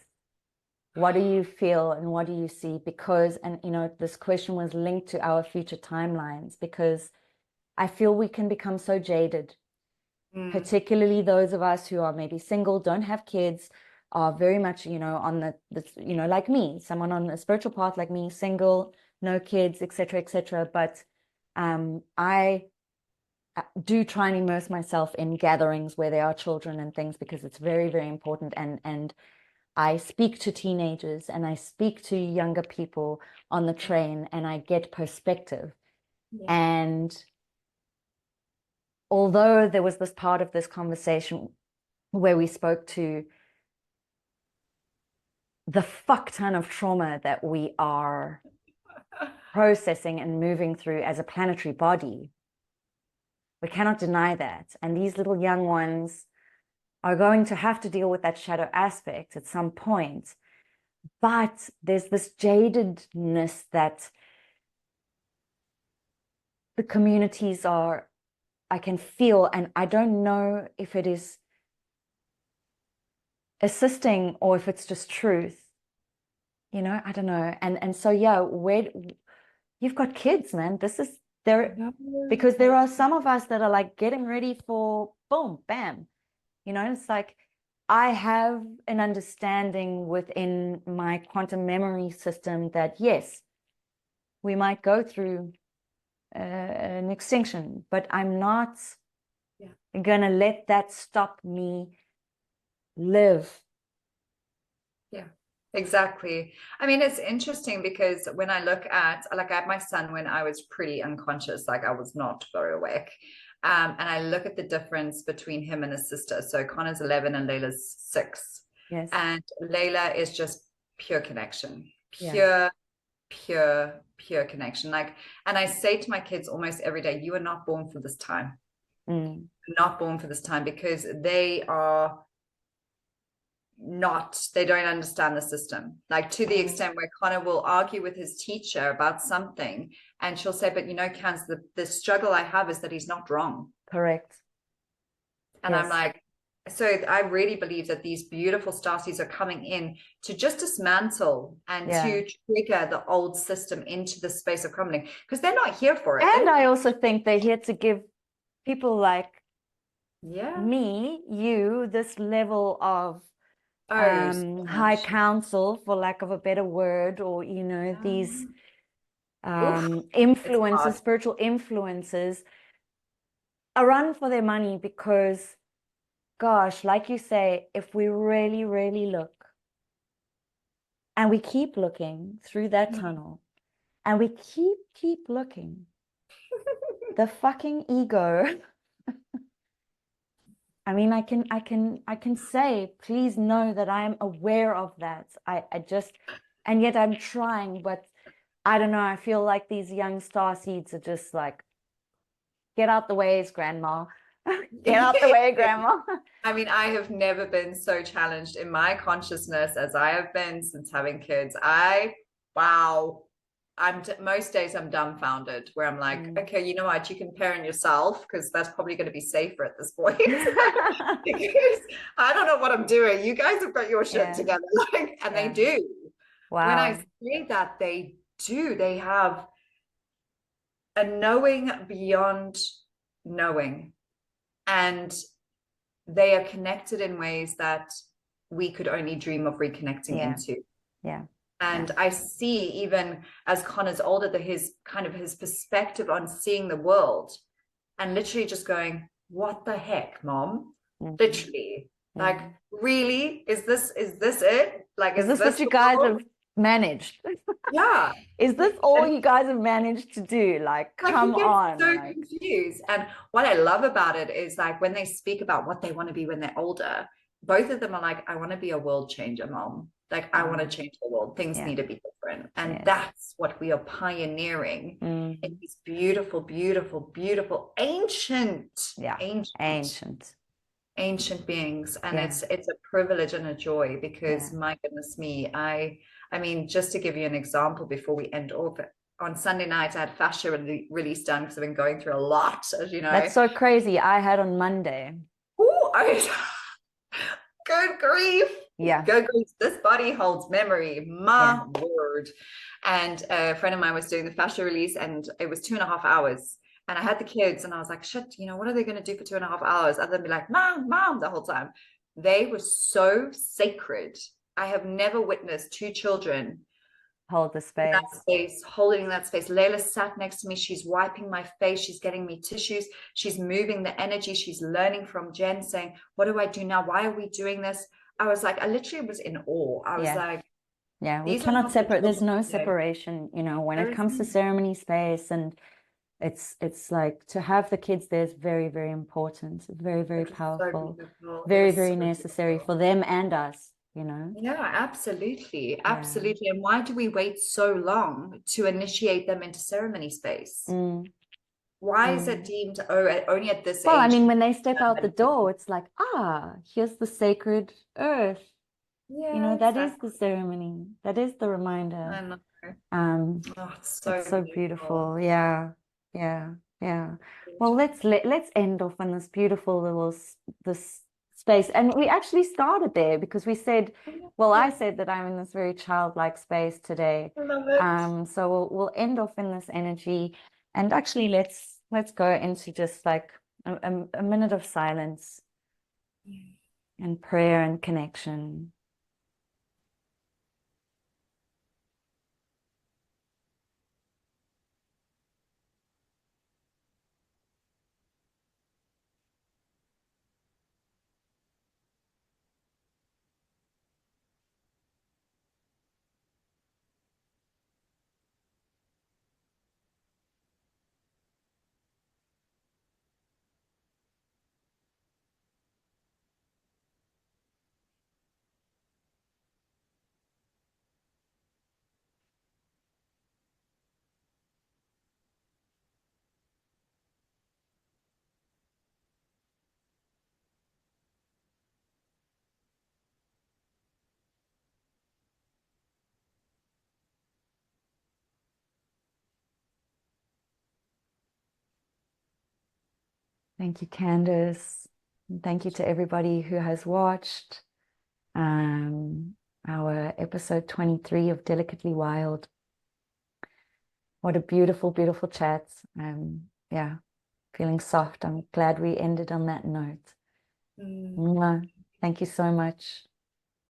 Speaker 1: What do you feel and what do you see? Because, and you know, this question was linked to our future timelines, because I feel we can become so jaded, particularly those of us who are maybe single, don't have kids, are very much, you know, on the you know, like me, someone on a spiritual path like me, single, no kids, etc., etc. But I do try and immerse myself in gatherings where there are children and things, because it's very, very important. And I speak to teenagers and I speak to younger people on the train, and I get perspective. And although there was this part of this conversation where we spoke to the fuck ton of trauma that we are processing and moving through as a planetary body, we cannot deny that. And these little young ones are going to have to deal with that shadow aspect at some point. But there's this jadedness that the communities are, I can feel, and I don't know if it is assisting or if it's just truth, you know, I don't know. And so, yeah, where you've got kids, man, this is there, because there are some of us that are like getting ready for boom, bam, you know. It's like, I have an understanding within my quantum memory system that yes, we might go through an extinction, but I'm not gonna let that stop me live.
Speaker 2: Yeah, exactly. I mean, it's interesting because when I look at, like, I had my son when I was pretty unconscious, like I was not very awake. And I look at the difference between him and his sister. So Connor's 11 and Layla's 6.
Speaker 1: Yes.
Speaker 2: And Layla is just pure connection, pure connection. Like, and I say to my kids almost every day, you are not born for this time. Not born for this time, because they are not, they don't understand the system, like to the extent where Connor will argue with his teacher about something, and she'll say, but you know, Candace, the struggle I have is that he's not wrong.
Speaker 1: Correct.
Speaker 2: And I'm like, so I really believe that these beautiful starseeds are coming in to just dismantle and to trigger the old system into the space of crumbling, because they're not here for it.
Speaker 1: And I also think they're here to give people like me, you, this level of high counsel, for lack of a better word, or you know, these influences, spiritual influences, a run for their money. Because gosh, like you say, if we really, really look, and we keep looking through that tunnel, and we keep looking, the fucking ego. I mean, I can say, please know that I am aware of that. I just, and yet I'm trying, but I don't know. I feel like these young star seeds are just like, get out the ways, grandma. Get out the way, grandma.
Speaker 2: I mean, I have never been so challenged in my consciousness as I have been since having kids. Most days I'm dumbfounded, where I'm like, okay, you know what, you can parent yourself, because that's probably going to be safer at this point. Because I don't know what I'm doing. You guys have got your shit together. Like, and they do.
Speaker 1: Wow.
Speaker 2: When I say that, they do. They have a knowing beyond knowing. And they are connected in ways that we could only dream of reconnecting into. And I see, even as Connor's older, that his perspective on seeing the world, and literally just going, what the heck, mom? Literally, like, really? Is this it? Like,
Speaker 1: is this what you guys have managed.
Speaker 2: Yeah.
Speaker 1: Is this all you guys have managed to do? Like, come
Speaker 2: You get
Speaker 1: on.
Speaker 2: so
Speaker 1: Like,
Speaker 2: confused. And what I love about it is like when they speak about what they want to be when they're older, both of them are like, I want to be a world changer, mom. Like, I want to change the world. Things need to be different. And
Speaker 1: yes.
Speaker 2: that's what we are pioneering in these beautiful, beautiful, beautiful, ancient, ancient beings. And it's a privilege and a joy because my goodness me, I mean, just to give you an example before we end off, on Sunday night, I had fascia release done because I've been going through a lot, as you know.
Speaker 1: That's so crazy. I had on Monday.
Speaker 2: Oh, good grief.
Speaker 1: Yeah.
Speaker 2: Good grief. This body holds memory. My word. And a friend of mine was doing the fascia release and it was 2.5 hours. And I had the kids and I was like, shit, you know, what are they going to do for 2.5 hours? Other than be like, mom, the whole time. They were so sacred. I have never witnessed two children
Speaker 1: hold the space.
Speaker 2: That space, holding that space. Layla sat next to me. She's wiping my face. She's getting me tissues. She's moving the energy. She's learning from Jen, saying, what do I do now? Why are we doing this? I was like, I literally was in awe. I was like,
Speaker 1: we cannot separate. There's no separation, you know, when it comes to ceremony space. And it's like to have the kids there is very, very important. Very, very powerful. Very, very necessary for them and us. You know?
Speaker 2: Yeah, absolutely. Absolutely. And why do we wait so long to initiate them into ceremony space? Why is it deemed, only at this age?
Speaker 1: Well, I mean, when they step out the door, it's like, here's the sacred earth.
Speaker 2: Yeah,
Speaker 1: you know, that is the ceremony. That is the reminder.
Speaker 2: I know.
Speaker 1: It's so beautiful. Yeah. Well, let's end off on this beautiful little this space. And we actually started there because we said, well, I said that I'm in this very childlike space today.
Speaker 2: I love it.
Speaker 1: So we'll end off in this energy, and actually let's go into just like a minute of silence and prayer and connection. Thank you, Candace. And thank you to everybody who has watched our episode 23 of Delicately Wild. What a beautiful, beautiful chat. Feeling soft. I'm glad we ended on that note. Thank you so much.